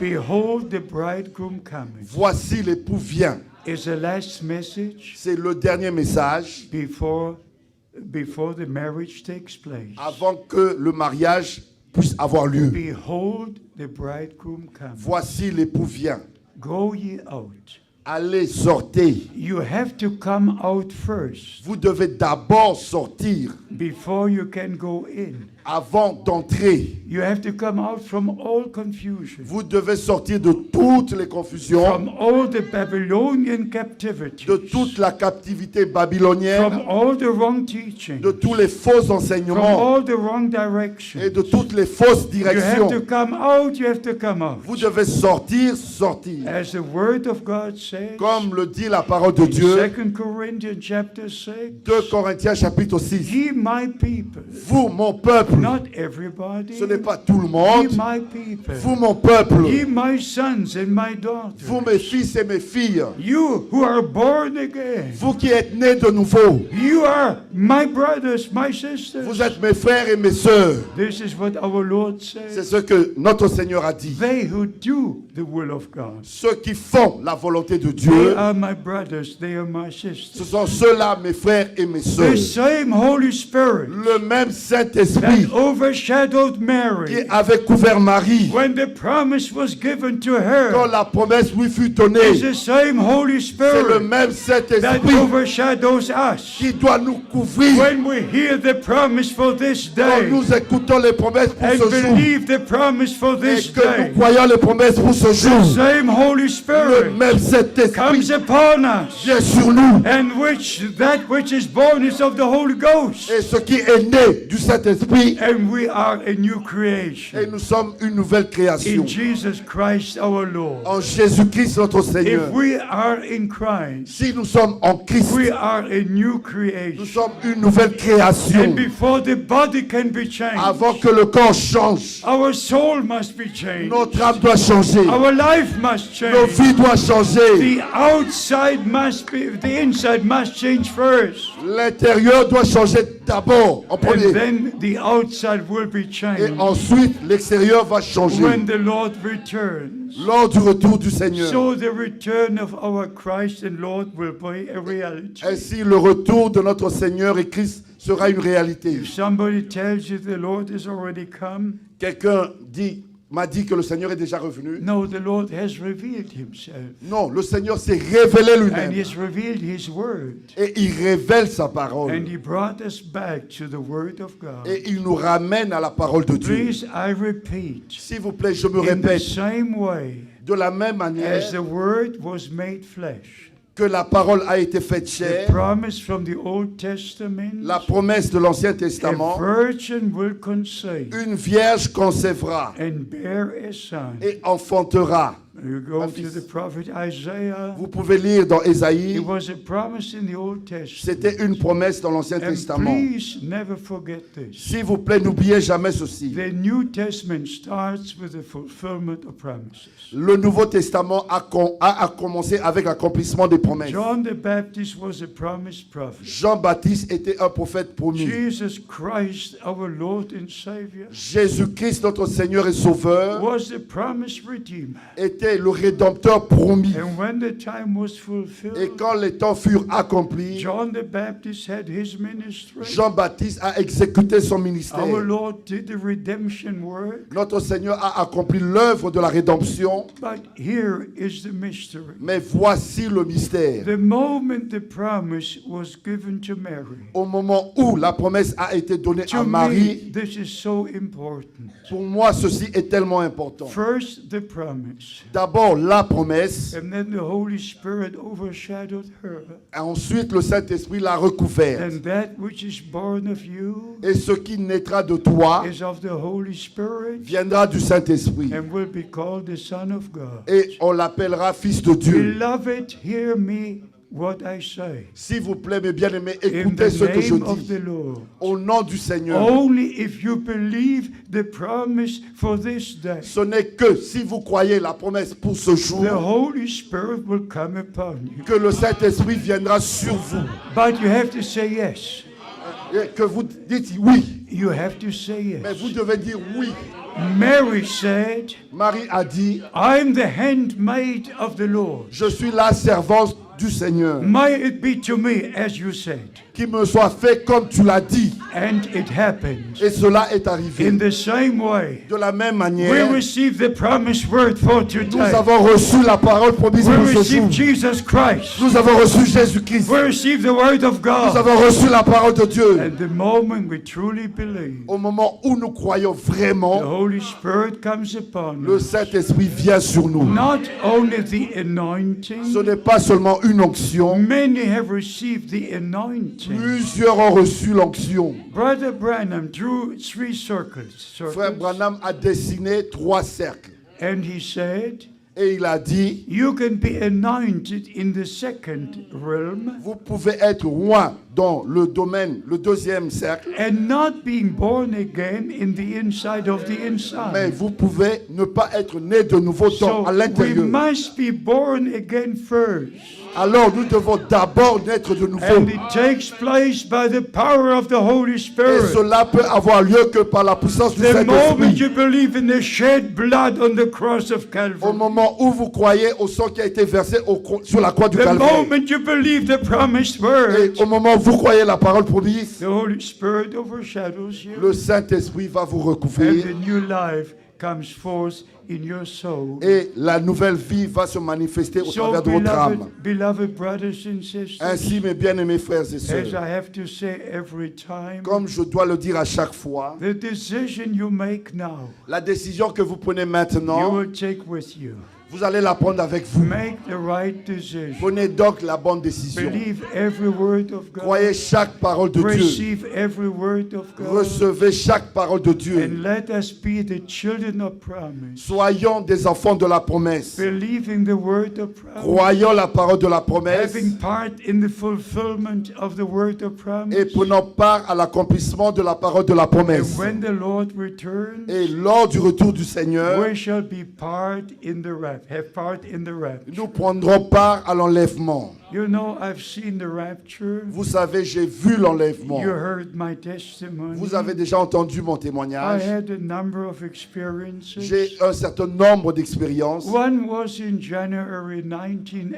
Behold the bridegroom coming. Voici l'époux vient. is the last message C'est le dernier message before the marriage takes place. avant que le mariage puisse avoir lieu. Behold, the bridegroom comes. Voici l'époux vient. Go ye out. Allez, sortez. You have to come out first Vous devez d'abord sortir before you can go in. avant d'entrer. You have to come out from all confusion, Vous devez sortir de toutes les confusions, from all the Babylonian captivity, de toute la captivité from babylonienne, all the wrong teaching, de tous les faux from enseignements all the wrong directions. et de toutes les fausses You have to directions. come out, you have to come out. Vous devez sortir, sortir. As the word of God says, Comme le dit la parole de Dieu, 2 Corinthians chapter 6, 2 Corinthiens chapitre 6. ye my people, Vous, mon peuple, not everybody, ce n'est pas tout le ye monde. my people, Vous, mon peuple, ye my sons and my daughters, vous, mes fils et mes filles, you who are born again, vous qui êtes nés de nouveau, you are my brothers, my sisters. vous êtes mes frères et mes sœurs. This is what our Lord C'est says. ce que notre Seigneur a dit. They who do the will of God, Ceux qui font la volonté de they Dieu, are my brothers, they are my ce sisters. sont ceux-là, mes frères et mes sœurs. The same Holy Spirit Le même Saint-Esprit that overshadowed qui Mary avait couvert Marie when the promise was given to quand her la promesse lui fut is donnée. the same Holy C'est le Spirit même that Saint-Esprit overshadows us. qui doit nous couvrir When we hear the promise for this quand day nous écoutons les promesses pour and ce jour believe the promise for et this que nous day, croyons les promesses pour ce the jour. same Holy Le Spirit même Saint-Esprit comes upon us, vient sur nous and that which is born is of the Holy Ghost, et ce qui est né du Saint-Esprit and we are a new et creation nous sommes une nouvelle création. in Jesus Christ our Lord. En Jésus-Christ notre Seigneur. If we are in Christ, Si nous sommes en Christ, we are a new nous creation. sommes une nouvelle création. And before the body can be changed, Avant que le corps change, our soul must be changed. notre âme doit changer. Our life must Nos change. vies doivent changer. The inside must change first. L'intérieur doit changer d'abord, en And premier. then the outside will be Et changed ensuite, l'extérieur va changer. when the Lord returns. Lors du retour du Seigneur. So the return of our Christ and Lord will be a reality. Ainsi, le retour de notre Seigneur et Christ sera une réalité. If somebody tells you the Lord is already come, Quelqu'un m'a dit que le Seigneur est déjà revenu. no, the Lord has revealed himself. Non, le Seigneur s'est révélé And lui-même. he has revealed his word. Et il révèle sa parole. And he brought us back to the word of God. Et il nous ramène à la parole de Dieu. Please, I repeat, S'il vous plaît, je me in the répète, same way de la même manière as the word was made flesh, que la parole a été faite the chair, promise from the Old Testament, la promesse de l'Ancien a Testament, virgin will conceive une vierge concevra and bear a son. et enfantera. You go Un to fils. the prophet Isaiah. Vous pouvez lire dans It Ésaïe, was a promise in the Old Testament. c'était une promesse dans l'Ancien And Testament. please never forget this. S'il vous plaît, n'oubliez jamais ceci. The New Testament starts with the fulfillment of promises. Le Nouveau Testament a commencé avec l'accomplissement des promesses. John the Baptist was a promised prophet. Jean-Baptiste était un prophète promis. Jesus Christ, our Lord and Savior, Jésus-Christ, notre Seigneur et Sauveur, was the promised Redeemer. était le Rédempteur promis. And when the time was Et fulfilled, quand les temps furent accomplis, John the Baptist had his ministry. Jean-Baptiste a exécuté son ministère. Our Lord did the redemption work. Notre Seigneur a accompli l'œuvre de la rédemption. But here is the mystery. Mais voici le mystère. The moment the promise was given to Mary, Au moment où la promesse a été donnée à to Marie, me, this is so important. pour moi, ceci est tellement important. First, the promise, D'abord, la promesse, and then the Holy Spirit overshadowed her. et ensuite le Saint-Esprit l'a recouverte. And that which is born of you Et ce qui naîtra de toi is of the Holy Spirit viendra du Saint-Esprit. and will be called the Son of God. Et on l'appellera Fils de Dieu. Beloved, hear me what I say. S'il vous plaît, mes bien-aimés, In écoutez ce the que je name of dis. the Lord. Au nom du Seigneur. Only if you believe the promise for this day, Ce n'est que si vous croyez la promesse pour ce jour the Holy Spirit will come upon you. que le Saint-Esprit viendra sur vous. But you have to say yes. Et que vous dites oui. You have to say Mais yes. vous devez dire oui. Mary said, Marie a dit, I'm the handmaid of the Lord. je suis la servante du Seigneur. May it be to me as you said. Qu'il me soit fait comme tu l'as dit. And it happened. Et cela est arrivé. In the same way, De la même we manière, receive the promised word for nous today. avons reçu la parole promise We pour ce jour. receive Jesus Christ. Nous avons reçu Jésus-Christ. We receive the word of Nous God. avons reçu la parole de Dieu. And the moment we truly believe, Au moment où nous croyons the vraiment, Holy Spirit comes upon le us. Saint-Esprit vient sur nous. Not only the anointing, Ce n'est pas seulement une onction. many have received the anointing. Plusieurs ont reçu l'onction. Brother Branham drew three circles. Frère Branham a dessiné 3 cercles. And he said, Et il a dit, you can be anointed in the second realm vous pouvez être roi dans le domaine, le 2e cercle, and not being born again in the inside of the mais inside. vous pouvez ne pas être né de nouveau So à we l'intérieur. must be born again first. Alors nous devons d'abord naître de nouveau. And it takes place by the power of the Holy Et Spirit. cela peut avoir lieu que par la puissance du The moment Saint-Esprit. you believe in the shed blood on the cross of Au Calvary, moment où vous croyez au sang qui a été versé sur la croix du the Calvaire. moment you believe the promised Et word, au moment où vous croyez la parole promise, the Holy Spirit overshadows you, le Saint-Esprit va vous and recouvrir. the new life comes forth in your soul. Et la nouvelle vie va se manifester au So, travers de votre âme. beloved brothers and sisters, Ainsi, mes bien-aimés frères et as sœurs, I have to say every time, comme je dois le dire à chaque fois, the decision you make now, la décision que vous prenez you maintenant, will take with you. vous allez la prendre avec vous. Make the right decision. Prenez donc la bonne décision. Believe every word of God. Croyez chaque parole de Dieu. Receive every word of God. Recevez chaque parole de Dieu. And let us be the children of promise. Soyons des enfants de la promesse. Believing the word of promise. Croyons la parole de la promesse Having part in the fulfillment of the word of et promise. prenons part à l'accomplissement de la parole de la And promesse. when the Lord returns, Et lors du retour du Seigneur, we shall be part in the rapture. Have part in the rapture. nous prendrons part à l'enlèvement. You know, I've seen the rapture. Vous savez, j'ai vu l'enlèvement. You heard my testimony. Vous avez déjà entendu mon I témoignage. had a number of experiences. J'ai un certain nombre d'expériences. One was in January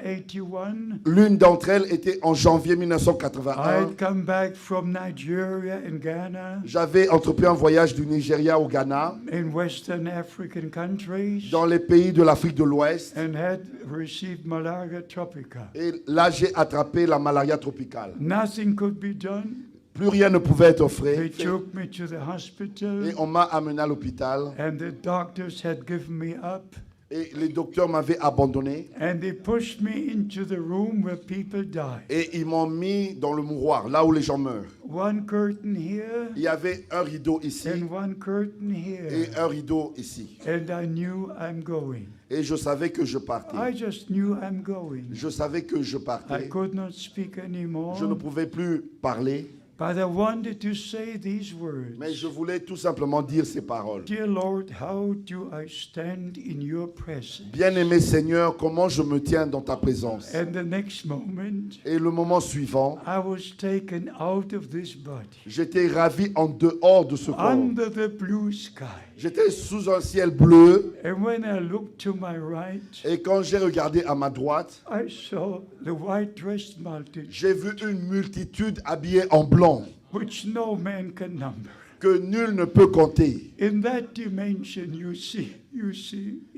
1981. L'une d'entre elles était en janvier I 1981. had come back from Nigeria and Ghana, J'avais entrepris un voyage du Nigeria au Ghana, in Western African countries, dans les pays de l'Afrique de l'Ouest. and had received malaria tropica. Et là, j'ai attrapé la malaria tropicale. Nothing could be done. Plus rien ne pouvait être They fait. took me to the hospital, Et on m'a amené à l'hôpital. and the doctors had given me up, Et les docteurs m'avaient abandonné. and they pushed me into the room where people die. Et ils m'ont mis dans le mouroir, là où les gens meurent. One curtain here, Il y avait un rideau ici and one curtain et here. un rideau ici. And I knew I'm going. Et je savais que je I partais. just knew I'm going. Je savais que je I partais. could not speak anymore, Je ne pouvais plus parler. but I wanted to say these words. Mais je voulais tout simplement dire ces paroles. Dear Lord, how do I stand in your presence? Bien-aimé Seigneur, comment je me tiens dans ta présence? And the next moment, Et le moment suivant, I was taken out of this body, j'étais ravi en dehors de ce corps. under the blue sky. J'étais sous un ciel bleu. And when I looked to my right, Et quand j'ai regardé à ma droite, I saw the white dressed multitude, j'ai vu une multitude habillée en blanc which no man can number. que nul ne peut compter. In that dimension, you see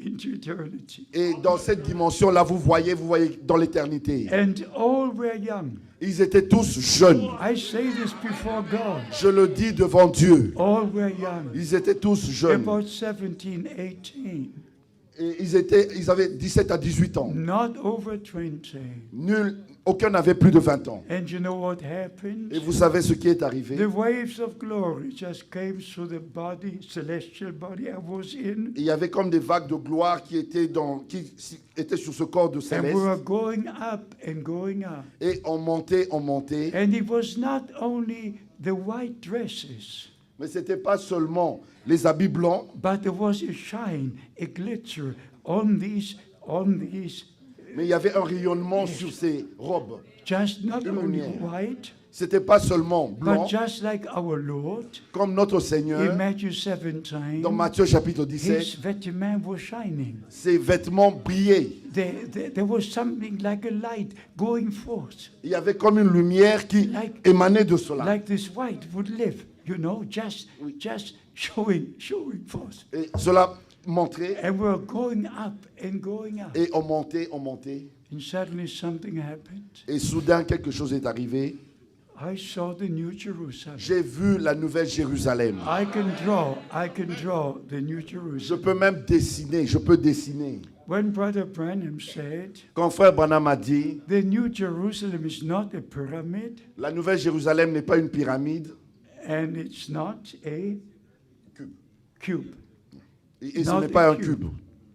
into eternity. Et dans cette dimension-là, vous voyez dans l'éternité. And all were young. Ils étaient tous jeunes. I say this before God. Je le dis devant Dieu. All were young. Ils étaient tous jeunes. About 17, 18. Et ils avaient 17 à 18 ans. Not over 20. Aucun n'avait plus de 20 ans. And you know what happened? Et vous savez ce qui est arrivé? The waves of glory just came through the body, celestial body I was in. Il y avait comme des vagues de gloire qui étaient sur ce corps de And céleste. we were going up and going up. Et on montait, on montait. And it was not only the white dresses, Mais ce n'était pas seulement les habits blancs, but there was a shine, a glitter on these, mais il y avait un rayonnement sur ces robes. just not Une only lumière. white, C'était pas seulement blanc, but just like our Lord, comme notre in Seigneur, Matthew 17, dans Matthieu chapitre 17, his vêtements were shining. ses vêtements brillaient. There was something like a light going forth, Il y avait comme une lumière qui émanait de cela. like this white would live, just showing forth. Et cela montrait, And we're going up and going up. et on montait. And suddenly something happened. Et soudain, quelque chose est arrivé. I saw the New Jerusalem. J'ai vu la nouvelle Jérusalem. I can draw the New Je Jerusalem. peux même dessiner, When Brother Branham said, Quand frère Branham a dit, the New Jerusalem is not a pyramid, la nouvelle Jérusalem n'est pas une pyramide, and it's not a cube. et ce Not n'est pas a un cube.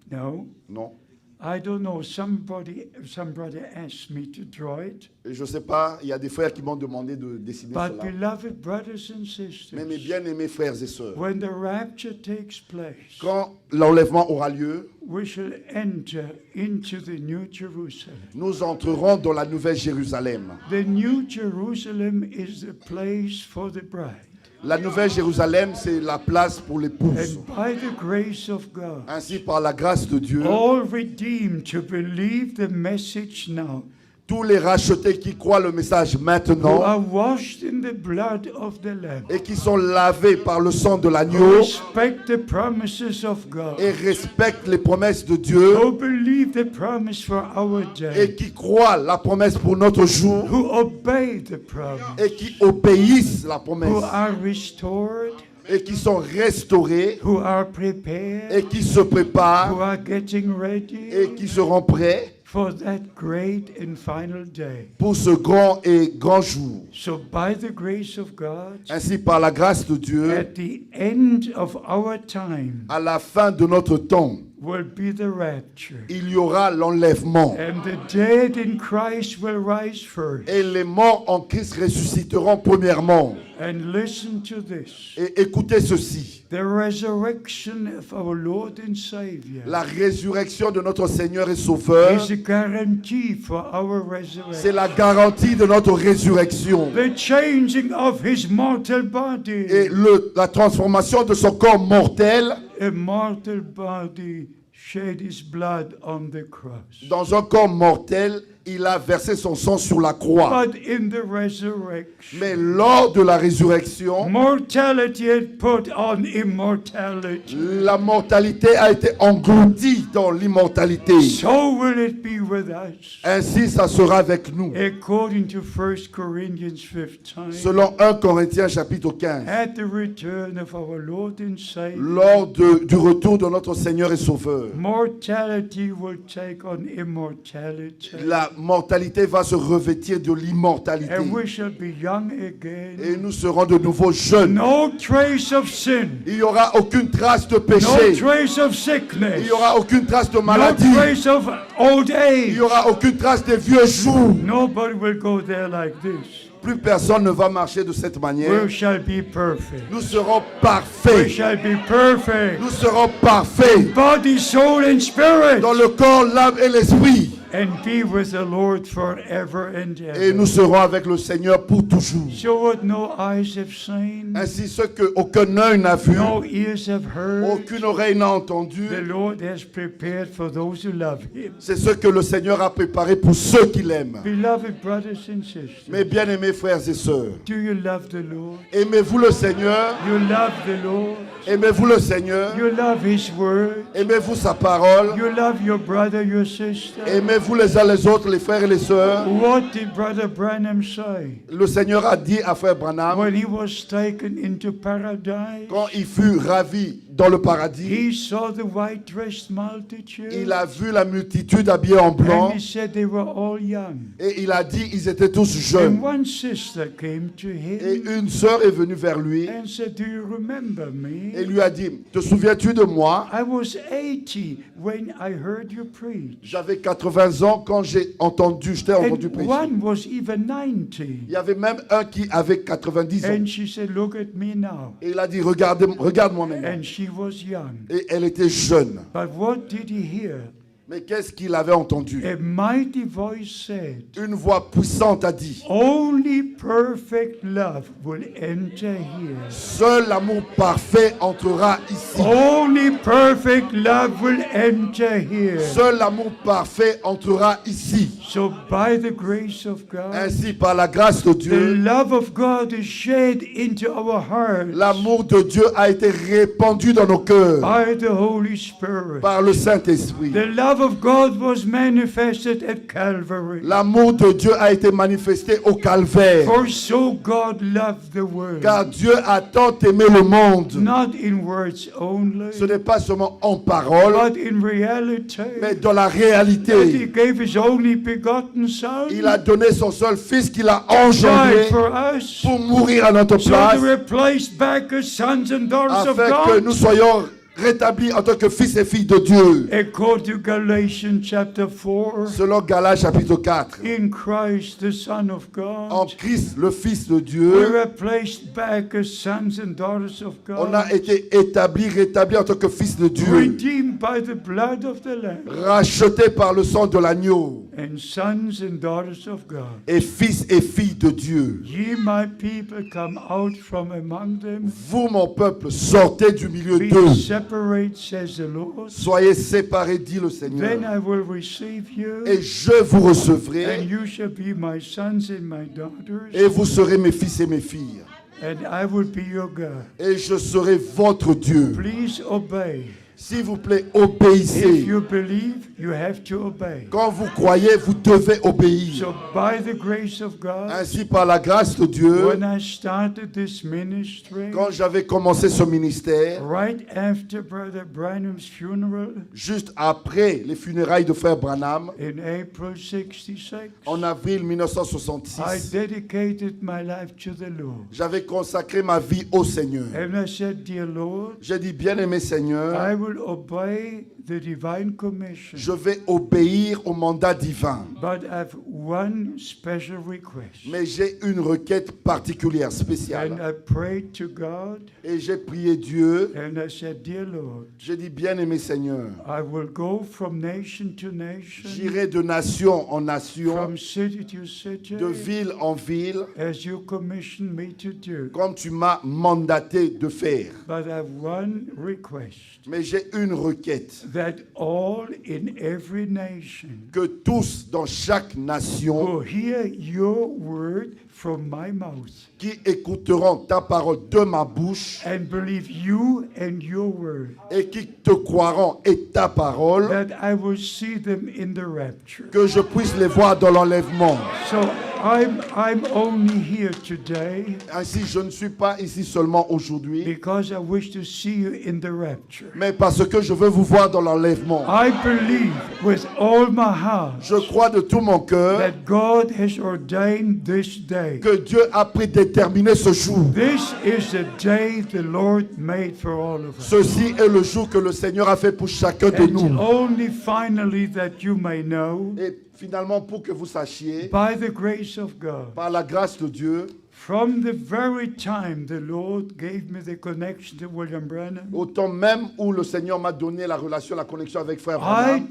No. Non. I don't know. Some brother asked me to draw it. Et je ne sais pas, il y a des frères qui m'ont demandé de dessiner But cela. beloved brothers and Mais mes sisters, bien-aimés frères et sœurs, when the rapture takes place, quand l'enlèvement aura lieu, we shall enter into the New Jerusalem. nous entrerons dans la nouvelle Jérusalem. The New Jerusalem is the place for the bride. La nouvelle Jérusalem, c'est la place pour l'épouse. And by the grace of God, Ainsi, par la grâce de Dieu, all redeemed to believe the message now, tous les rachetés qui croient le message who maintenant are washed in the blood of the Lamb, et qui sont lavés par le sang de l'agneau respect the promises of God, et respectent les promesses de Dieu who believe the promise for our et day, qui croient la promesse pour notre jour who obey the promise, et qui obéissent la who promesse are restored, et qui sont restaurés who are prepared, et qui se who préparent are getting et ready qui seront prêts for that great and final day. pour ce grand et grand jour. So by the grace of God, Ainsi, par la grâce de Dieu, at the end of our time à la fin de notre temps, will be the rapture. il y aura l'enlèvement. And the dead in Christ will rise first. Et les morts en Christ ressusciteront premièrement. And listen to this. Et écoutez ceci. The resurrection of our Lord and Savior La résurrection de notre Seigneur et Sauveur, is a guarantee for our c'est resurrection. la garantie de notre résurrection. The changing of his mortal body. Et la transformation de son corps mortel A mortal body shed his blood on the cross. dans un corps mortel, il a versé son sang sur la croix. But in the resurrection, Mais lors de la résurrection, mortality had put on immortality. la mortalité a été engloutie dans l'immortalité. So will it be with us. Ainsi, ça sera avec nous. According to 1 Corinthians 15, Selon 1 Corinthiens chapitre 15, at the return of our Lord and Savior, lors du retour de notre Seigneur et Sauveur, mortality will take on immortality. la mortalité va se revêtir de l'immortalité. And we shall be young Et again. nous serons de nouveau jeunes. No trace of sin. Il n'y aura aucune trace de No péché. trace of Il sickness. n'y aura aucune trace de No maladie. trace of old Il age. n'y aura aucune trace des vieux jours. Nobody will go there like this. Plus personne ne va marcher de cette manière. We shall be perfect. Nous serons We parfaits. shall be perfect. Nous serons parfaits Body, soul, and spirit. dans le corps, l'âme et l'esprit. And be with the Lord forever and Et nous ever. serons avec le Seigneur pour toujours. So what no eyes have seen, Ainsi, ce que aucun œil n'a vu, no ears have heard, aucune oreille n'a entendu, the Lord has prepared for those who love Him. c'est ce que le Seigneur a préparé pour ceux qui l'aiment. Beloved brothers and Mes sisters, bien-aimés frères et sœurs, do you love the Lord? aimez-vous le Seigneur? You love the Lord. Aimez-vous le Seigneur? You love His word. Aimez-vous sa parole? You love your brother, your sister. Aimez-vous les uns les autres, les frères et les sœurs? What did Brother Branham say Le Seigneur a dit à frère Branham, when he was taken into paradise? quand il fut ravi dans le paradis, He saw the white-dressed multitude, il a vu la multitude habillée en blanc and he said they were all young. et il a dit ils étaient tous And jeunes. one sister came to Et him une sœur est venue vers lui and said, "Do you remember me? et lui a dit, te souviens-tu de moi? I was 80 when I heard you preach. J'avais 80 ans quand je t'ai entendu And prêcher. one was even 90. Il y avait même un qui avait 90 ans. And she said, look at me now." Et il a dit, regarde-moi maintenant. And she was young. Et elle était jeune. But what did he hear? Mais qu'est-ce qu'il avait entendu? A mighty voice said, Une voix puissante a dit, only perfect love will enter here. seul l'amour parfait entrera ici. Only perfect love will enter here. Seul l'amour parfait entrera ici. So by the grace of God, Ainsi, par la grâce de the Dieu, love of God is shed into our hearts l'amour de Dieu a été répandu dans nos cœurs by the Holy Spirit. par le Saint-Esprit. The love of God was manifested at Calvary. L'amour de Dieu a été manifesté au calvaire. For so God loved the world, Car Dieu a tant aimé le monde. not in words only, Ce n'est pas seulement en parole, but in reality, mais dans la that He réalité. gave His only begotten Son Il a donné son seul fils qu'il a to die engendré for us, pour mourir à notre so place, to replace back as sons and daughters of afin que God. nous soyons rétablis en tant que fils et filles de Dieu. According to Galatians chapter 4, Selon Galates chapitre 4, in Christ the Son of en God, Christ, le Fils de we Dieu, were placed back as sons and daughters of on a God, été rétablis en tant que fils de Dieu, redeemed by the blood of the Lamb, rachetés par le sang de l'agneau, and sons and daughters of God. et fils et filles de Dieu. Ye, my people, come out from among them. Vous, mon peuple, sortez du milieu Be d'eux. separate, says the Lord. Soyez séparés, dit le Then Seigneur, I will receive you, et je vous and recevrai, you shall be my sons and my daughters, et vous serez mes fils et mes filles, and I will be your God. et je serai votre Dieu. Please obey. S'il vous plaît, If obéissez. you believe, you have to obey. Quand vous croyez, vous devez obéir. So by the grace of God, Ainsi, par la grâce de Dieu, when I started this ministry, quand j'avais commencé ce ministère, right after Brother Branham's funeral juste après les funérailles de frère Branham, in April 66, en avril I 1966, dedicated my life to the Lord. j'avais consacré ma vie au Seigneur. And I said, Dear Lord, J'ai dit, bien-aimé Seigneur, I will obey the divine commission, je vais obéir au mandat divin. but I have one special request. Mais j'ai une requête particulière, And spéciale. I prayed to God, Et j'ai prié Dieu. and I said, Dear Lord, J'ai dit, bien-aimé Seigneur, I will go from nation to nation, j'irai de nation en nation, from city to city, de ville en ville, as you commissioned me to do. comme tu m'as mandaté de faire. But I have one request, Mais j'ai une requête, that all in every nation que tous dans chaque nation will hear your word from my mouth qui écouteront ta parole de ma bouche and believe you and your word, et qui te croiront et ta parole, that I will see them in the rapture. que je puisse les voir dans l'enlèvement. So I'm only here today Ainsi, je ne suis pas ici seulement aujourd'hui, because I wish to see you in the rapture. mais parce que je veux vous voir dans l'enlèvement. I believe with all my heart Je crois de tout mon cœur that God has ordained this day. que Dieu a prédéterminé ce jour. This is the day the Lord made for all of us. Ceci est le jour que le Seigneur a fait pour chacun de And nous. only finally that you may know, Et finalement, pour que vous sachiez, by the grace of God, par la grâce de Dieu, from the very time the Lord gave me the connection to William Branham, au temps même où le Seigneur m'a donné la relation, la connexion avec frère I Branham,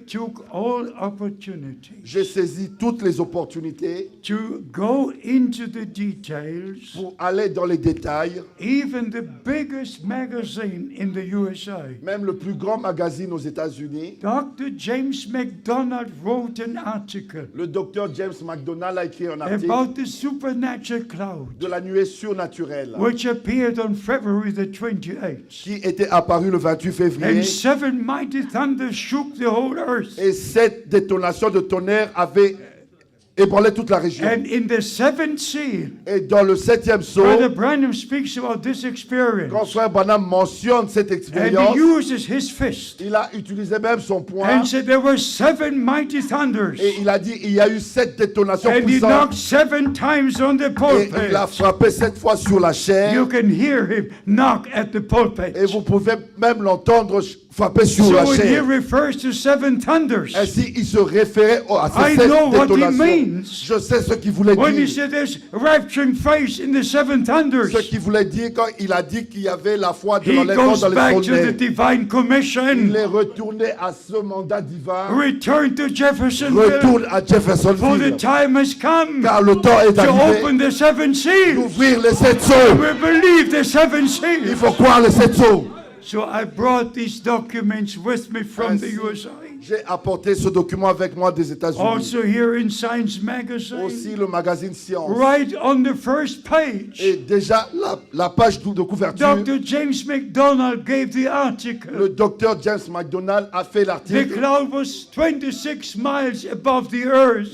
took all opportunities j'ai saisi toutes les opportunités to go into the details. pour aller dans les détails. Even the biggest magazine in the USA, Même le plus grand magazine aux États-Unis, Dr. James McDonald wrote an article le docteur James McDonald a écrit un article about the supernatural cloud, de la nuée surnaturelle which appeared on February the 28th. qui était apparu le 28 février. And 7 mighty thunders shook the whole earth. Et cette détonation de tonnerre avait ébranlé toute la région. And in the seventh seal, Et dans le 7e saut, Brother Branham speaks about this quand experience. frère Branham mentionne cette And expérience, he uses his fist il a utilisé même son poing and said there were 7 mighty thunders. et il a dit il y a eu 7 détonations And he puissantes knocked 7 times on the et il a pulpit. frappé 7 fois sur la chair You can hear him knock at the pulpit. et vous pouvez même l'entendre frappait sur la So when he chair. refers to seven thunders, Ainsi, il se référait à I ces sept know what he détonations. means. Je sais ce qu'il voulait when he dire. said there's rapturing face in the seven thunders, Ce qu'il voulait dire quand il a dit qu'il y avait la foi de he l'enlèvement goes dans les back to the soldats. divine Il commission. est retourné à ce mandat divin. Return to Jeffersonville, Retourne à for the Jeffersonville. time has come Car le temps est to arrivé open the seven seals. d'ouvrir les sept sceaux. We believe the seven Il seals. faut croire les sept sceaux. So I brought these documents with me from the Ainsi, USA. j'ai apporté ce document avec moi des États-Unis. Also here in Science Magazine, Aussi le magazine Science. right on the first page, Et déjà, la page de couverture, Dr. James McDonald gave the article. le docteur James McDonald a fait The l'article. cloud was 26 miles above the earth.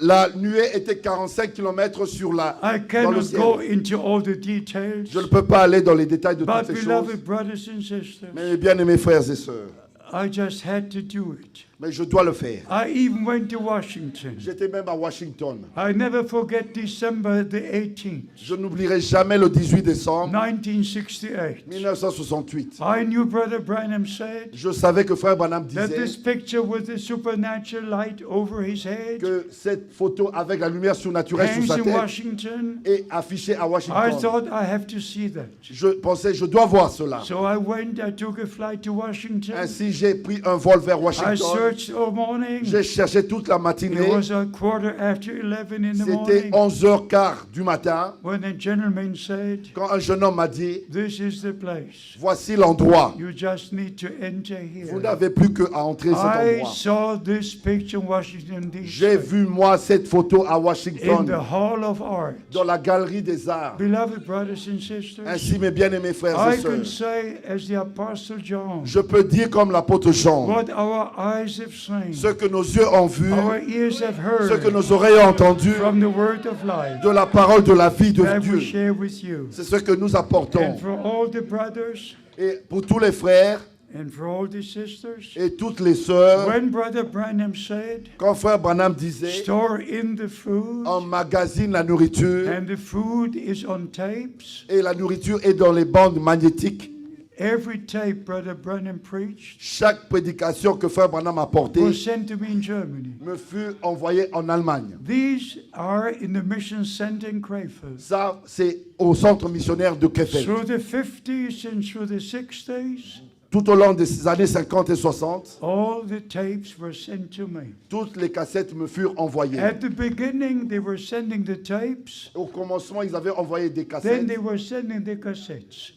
La nuée était 45 km sur I dans le cannot ciel. go into all the details, Je ne peux pas aller dans les détails de but toutes ces choses. beloved brothers and sisters, Mais mes bien-aimés frères et sœurs, I just had to do it. mais je dois le faire. I even went to Washington. J'étais même à Washington. I never forget December the 18th, Je n'oublierai jamais le 18 décembre 1968. 1968. I knew Brother Branham said Je savais que frère Branham that disait this picture with the supernatural light over his head que cette photo avec la lumière surnaturelle sur hangs sa in tête Washington. est affichée à I Washington. thought I have to see that. Je pensais, je dois voir cela. So I went, I took a flight to Washington. Ainsi, j'ai pris un vol vers I Washington. searched all morning. J'ai cherché toute la It matinée. was a quarter after 11 in the C'était morning 11h15 du matin when a gentleman said, quand un jeune homme m'a dit, "This is the place. voici l'endroit. You just need to enter Vous here." n'avez plus qu'à entrer cet I endroit. saw this picture in Washington, J'ai D.C. vu moi cette photo à in the Washington, Hall of Art. dans la galerie des arts. Beloved brothers and sisters, Ainsi, mes bien-aimés frères I et can sœurs, say as the Apostle John, je peux dire comme l'apôtre Jean, what our eyes have seen, ce que nos yeux ont vu, our ears have ce que heard nos oreilles ont entendu, from the word of life de la parole de la vie de that we Dieu. share with you. C'est ce que nous apportons. And for all the brothers Et pour tous les frères and for all the sisters, et toutes les sœurs, when Brother Branham said, quand frère Branham disait, store in the food, emmagasine la nourriture, and the food is on tapes. et la nourriture est dans les bandes magnétiques. Every tape Brother Branham preached Chaque prédication que frère Branham a apportée was sent to me in Germany. me fut envoyée en Allemagne. These are in the mission center in Krefeld. Ça, c'est au centre missionnaire de Krefeld. Through the 50s and through the 60s, Tout au long des années 50 et 60, all the tapes were sent to me. toutes les cassettes me furent envoyées. At the beginning, they were sending the tapes, Au commencement, ils avaient envoyé des then cassettes. they were sending the cassettes.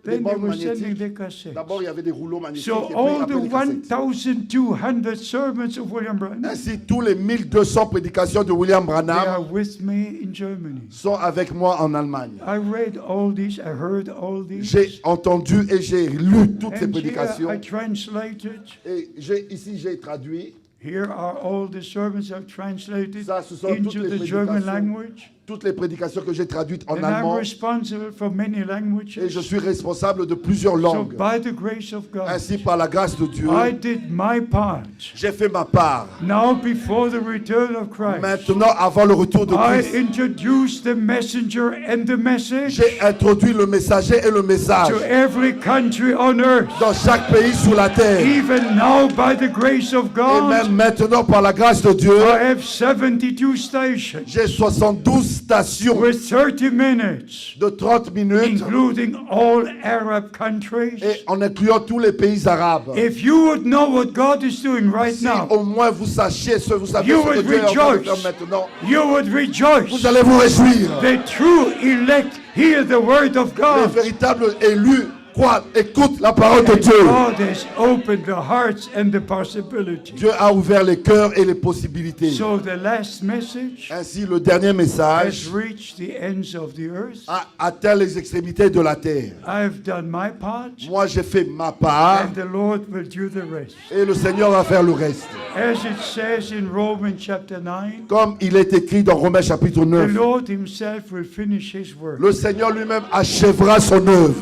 Les Then they bandes were sending the magnétiques. cassettes. D'abord, il y avait des rouleaux magnétiques So et puis all après the les cassettes. 1,200 sermons of William Branham, Ainsi, tous les 1200 prédications de William they are Branham with me in Germany. sont avec moi en Allemagne. I read all these, I heard all these. J'ai entendu et j'ai lu toutes ces And here I prédications. translated. Et ici, j'ai traduit. Here are all the sermons I've translated Ça, ce sont toutes into les the German prédications. language. Toutes les prédications que j'ai traduites en And I'm allemand. responsible for many Et languages. je suis responsable de plusieurs So langues. by the grace of God, Ainsi, par la grâce de Dieu, I did my part. j'ai fait ma part. Now before the return of Christ, Maintenant, avant le retour de I Christ, introduced the messenger and the message j'ai introduit le messager et le message to every country on earth. dans chaque pays sur la terre. Even now by the grace of Et même God, maintenant, par la grâce de Dieu, I have 72 stations j'ai 72 stations with 30 minutes, de 30 minutes including all Arab countries. et en incluant tous les pays arabes. If you would know what God is doing right Si now, au moins vous sachiez vous savez You ce que would Dieu est en train de rejoice. faire maintenant, you would rejoice. vous allez vous réjouir. The true elect hear the word of Les God. véritables élus croient, écoutent la parole de Dieu. God has opened the hearts and the possibilities. Dieu a ouvert les cœurs et les possibilités. So the last message Ainsi, le dernier has message reached the ends of the earth. a atteint les extrémités de la terre. I've done my part, Moi, j'ai fait ma part and the Lord will do the rest. et le Seigneur va faire le reste. As it says in Romans chapter 9, Comme il est écrit dans Romains chapitre the 9, Lord himself will finish his work. le Seigneur lui-même achèvera son œuvre.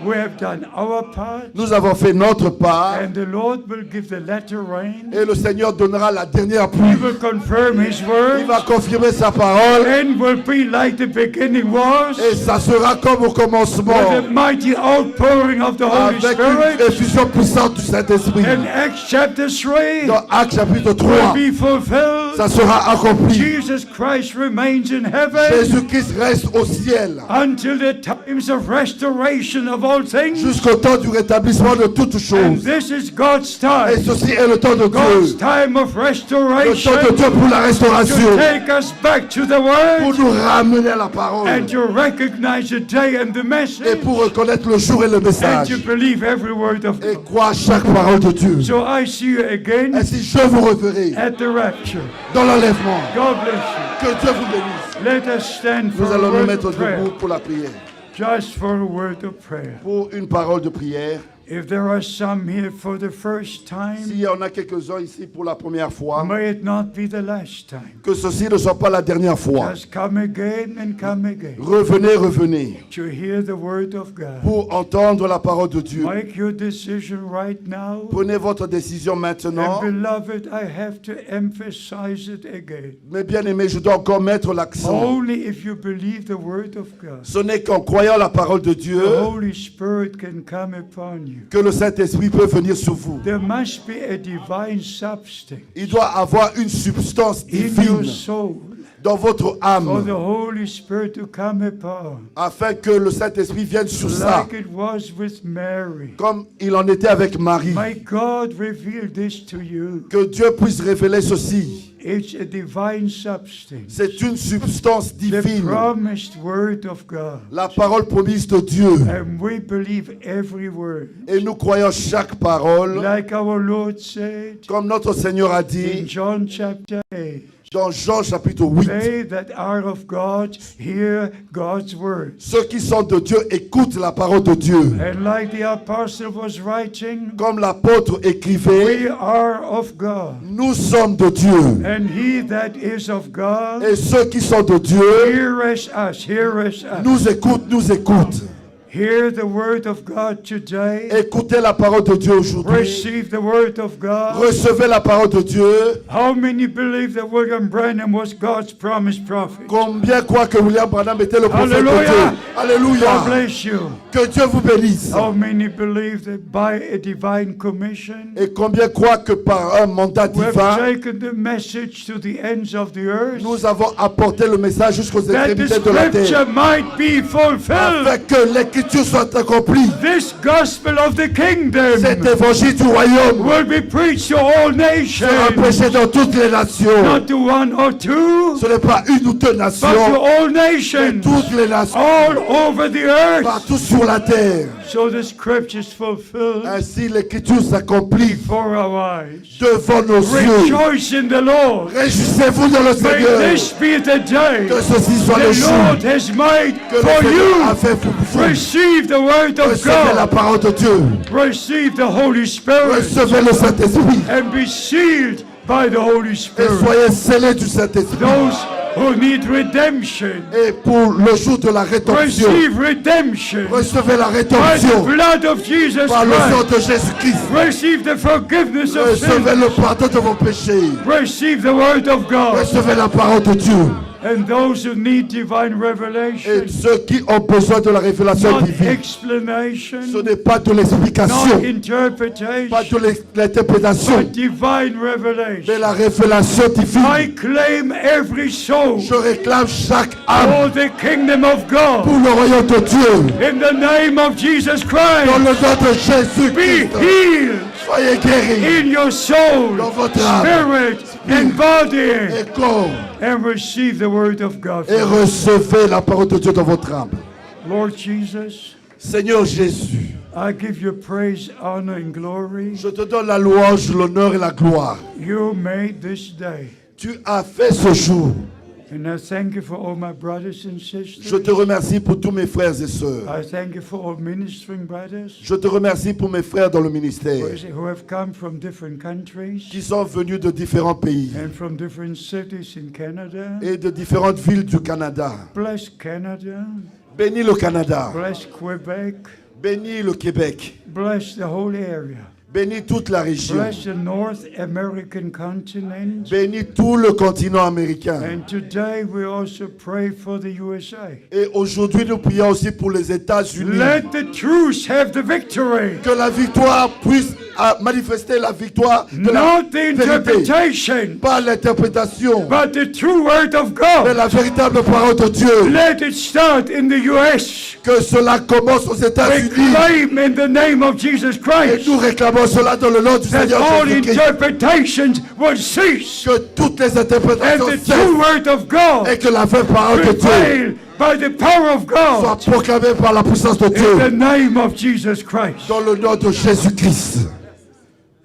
We have done our part, Nous avons fait notre part. and the Lord will give the latter rain. Et le Seigneur donnera la dernière He pluie. will confirm His Il word, va confirmer sa parole. and will be like the beginning was, Et ça sera comme au commencement. with a mighty outpouring of the Holy Avec une Spirit. effusion puissante du Saint-Esprit. In Acts chapter 3, Dans Actes chapitre will 3, be fulfilled. ça sera accompli. Jesus Christ remains in heaven Jésus-Christ reste au ciel until the times of restoration of all things. jusqu'au temps du rétablissement de toutes And choses. this is God's Et time. ceci est le temps de God's Dieu. time of Le restoration temps de Dieu pour la to restauration. take us back to the Pour Word nous ramener à la parole. and to recognize the day and the Et message pour reconnaître le jour et le and message. to believe every word of Et God. croire chaque parole de Dieu. So I see you again Ainsi je vous reverrai at the rapture. dans l'enlèvement. God bless Que Dieu vous bénisse. you. Let us stand for Nous a allons nous word mettre of prayer. debout pour la prière. Just for a word of prayer. Pour une parole de prière. If there are some here for the first time, S'il y en a quelques-uns ici pour la première fois, may it not be the last time. que ceci ne soit pas la dernière fois. Just come again and come again Revenez, revenez. to hear the word of God. Pour entendre la parole de Dieu. Make your decision right now. Prenez votre décision maintenant. And beloved, I have to emphasize it again. Mais bien aimé, je dois encore mettre l'accent. Only if you believe the word of God, Ce n'est qu'en croyant la parole de Dieu the Holy Spirit can come upon you. que le Saint-Esprit peut venir sur vous. There must be a divine substance Il doit avoir une substance in your divine soul dans votre for the âme Holy Spirit to come upon. afin que le Saint-Esprit vienne sur ça, Like it was with Mary. comme il en était avec Marie. May God reveal this to you. Que Dieu puisse révéler ceci. It's a divine substance. C'est une substance The divine. promised word of God. La parole promise de Dieu. And we believe every word. Et nous croyons chaque parole. Like our Lord said Comme notre Seigneur a in dit John chapter 8. dans Jean chapitre 8. They that are of God hear God's word. Ceux qui sont de Dieu écoutent la parole de Dieu. And like the apostle was writing, Comme l'apôtre écrivait, we are of God. nous sommes de Dieu. And he that is of God Et ceux qui sont de Dieu heareth us, heareth us. nous écoutent, nous écoutent. Hear the word of God today. Écoutez la parole de Dieu aujourd'hui. Receive the word of God. Recevez la parole de Dieu. How many believe that William Branham was God's promised prophet? Combien croient que William Branham était le prophète de Hallelujah. Dieu? Alléluia. God bless you. Que Dieu vous bénisse. How many believe that by a divine commission Et combien croient que par un mandat we have divin, taken the message to the ends of the earth, nous avons apporté le message jusqu'aux that the extrémités de la terre, scripture might be fulfilled? afin que l'écriture soit accomplie. This gospel of the kingdom Cet évangile du royaume will be preached to all nations, sera prêché dans toutes les nations. not to one or two, Ce n'est pas une ou deux but to nations, all mais nations, toutes les nations, all over the earth. partout sur la terre. So the scriptures fulfilled Ainsi l'écriture s'accomplit before our eyes. devant nos yeux. Rejoice in the Lord. Réjouissez-vous dans le May Seigneur. this be the day Que ceci soit le the jour Lord has made que le for Seigneur a you. fait pour vous. Receive the word of Recevez la God. parole de Dieu. Receive the Holy Spirit Recevez le Saint-Esprit. and be sealed by the Holy Et Spirit. soyez scellés du Saint-Esprit. Those who need redemption, Et pour le jour de la rédemption, receive redemption recevez la by the rédemption blood of Jesus par le sang Christ. de Jésus-Christ. Receive the forgiveness of Recevez sin. le pardon de vos péchés. Receive the word of God. Recevez la parole de Dieu. And those who need divine Et revelation, ceux qui ont besoin de la révélation not divine, explanation, ce n'est pas de l'explication, not pas interpretation, de l'interprétation, but divine mais revelation. la révélation divine. I claim every soul Je réclame chaque âme for the kingdom of God. pour le royaume de Dieu. In the name of Jesus Dans Christ, le nom de be Jésus-Christ, healed soyez guéris in your soul, dans votre âme spirit, and body, et corps and receive the word of God. et recevez la parole de Dieu dans votre âme. Lord Jesus, Seigneur Jésus, I give you praise, honor, and glory. je te donne la louange, l'honneur et la gloire. You made this day. Tu as fait ce jour. And I thank you for all my brothers and sisters. Je te remercie pour tous mes frères et sœurs. I thank you for all ministering brothers Je te remercie pour mes frères dans le ministère who have come from different countries qui sont venus de différents pays and from different cities in Canada. et de différentes villes du Canada. Bless Canada. Bénis le Canada. Bless Quebec. Bénis le Québec. Bless the whole area. Bénis toute la région. Bless the North American continent. Bénis tout le continent américain. And today we also pray for the USA. Et aujourd'hui, nous prions aussi pour les États-Unis. Let the truth have the victory. Que la victoire puisse manifester la victoire de la Not the vérité. interpretation, Pas l'interprétation, but the true word of mais God. la véritable parole de Dieu. Let it start in the US. Que cela commence aux We États-Unis. claim in the name of Jesus Et Christ nous réclamons cela dans le nom du that Seigneur all Jésus-Christ. interpretations will cease Que toutes les and interprétations the true cessent word of God et que la vraie parole de Dieu prevail by the power of soit God proclamée par la puissance de in the Dieu. name of Jesus Christ. Dans le nom de Jésus-Christ.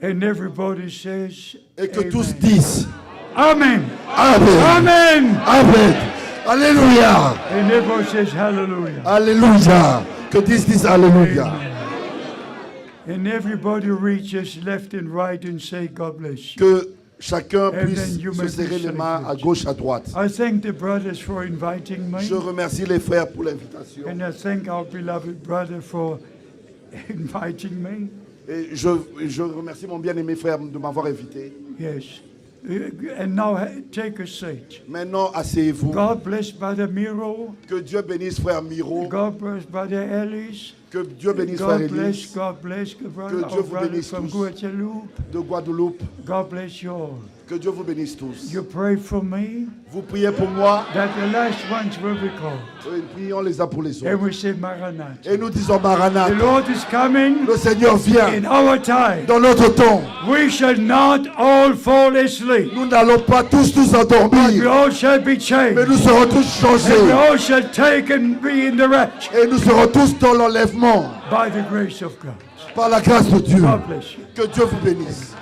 And everybody says, Et que Amen. tous disent Amen. Amen. Amen. Amen. Alléluia. And everybody says hallelujah. Alléluia. Que disent Alléluia. And everybody reaches left and right and say, God bless you. Que chacun And puisse then you se may serrer be les mains à celebrated. gauche, à droite. I thank the brothers for inviting Je me. remercie les frères pour l'invitation. And I thank our beloved brother for inviting me. Et je remercie mon bien-aimé frère de m'avoir invité. Yes. And now take a seat. Maintenant, asseyez-vous. God bless Brother Miro. Que Dieu bénisse frère Miro. God bless Brother Ellis. Que Dieu bénisse frère God bless, Élise God bless, brother, Que Dieu our vous brother bénisse from tous. Guadeloupe. de Guadeloupe. God bless you all. Que Dieu vous bénisse tous. You pray for me Vous priez pour moi that the last ones will be called. et prions les uns pour les And autres. we say Maranatha. Et nous disons The Maranatha. Lord is coming Le Seigneur vient in our time. dans notre temps. We shall not all fall asleep, Nous n'allons pas tous nous but we endormir, all shall be mais changed. nous serons tous And we changés. all shall take and be in the rapture Et nous serons tous dans l'enlèvement by the grace of God. par la grâce de Dieu. God bless you. Que Dieu vous bénisse.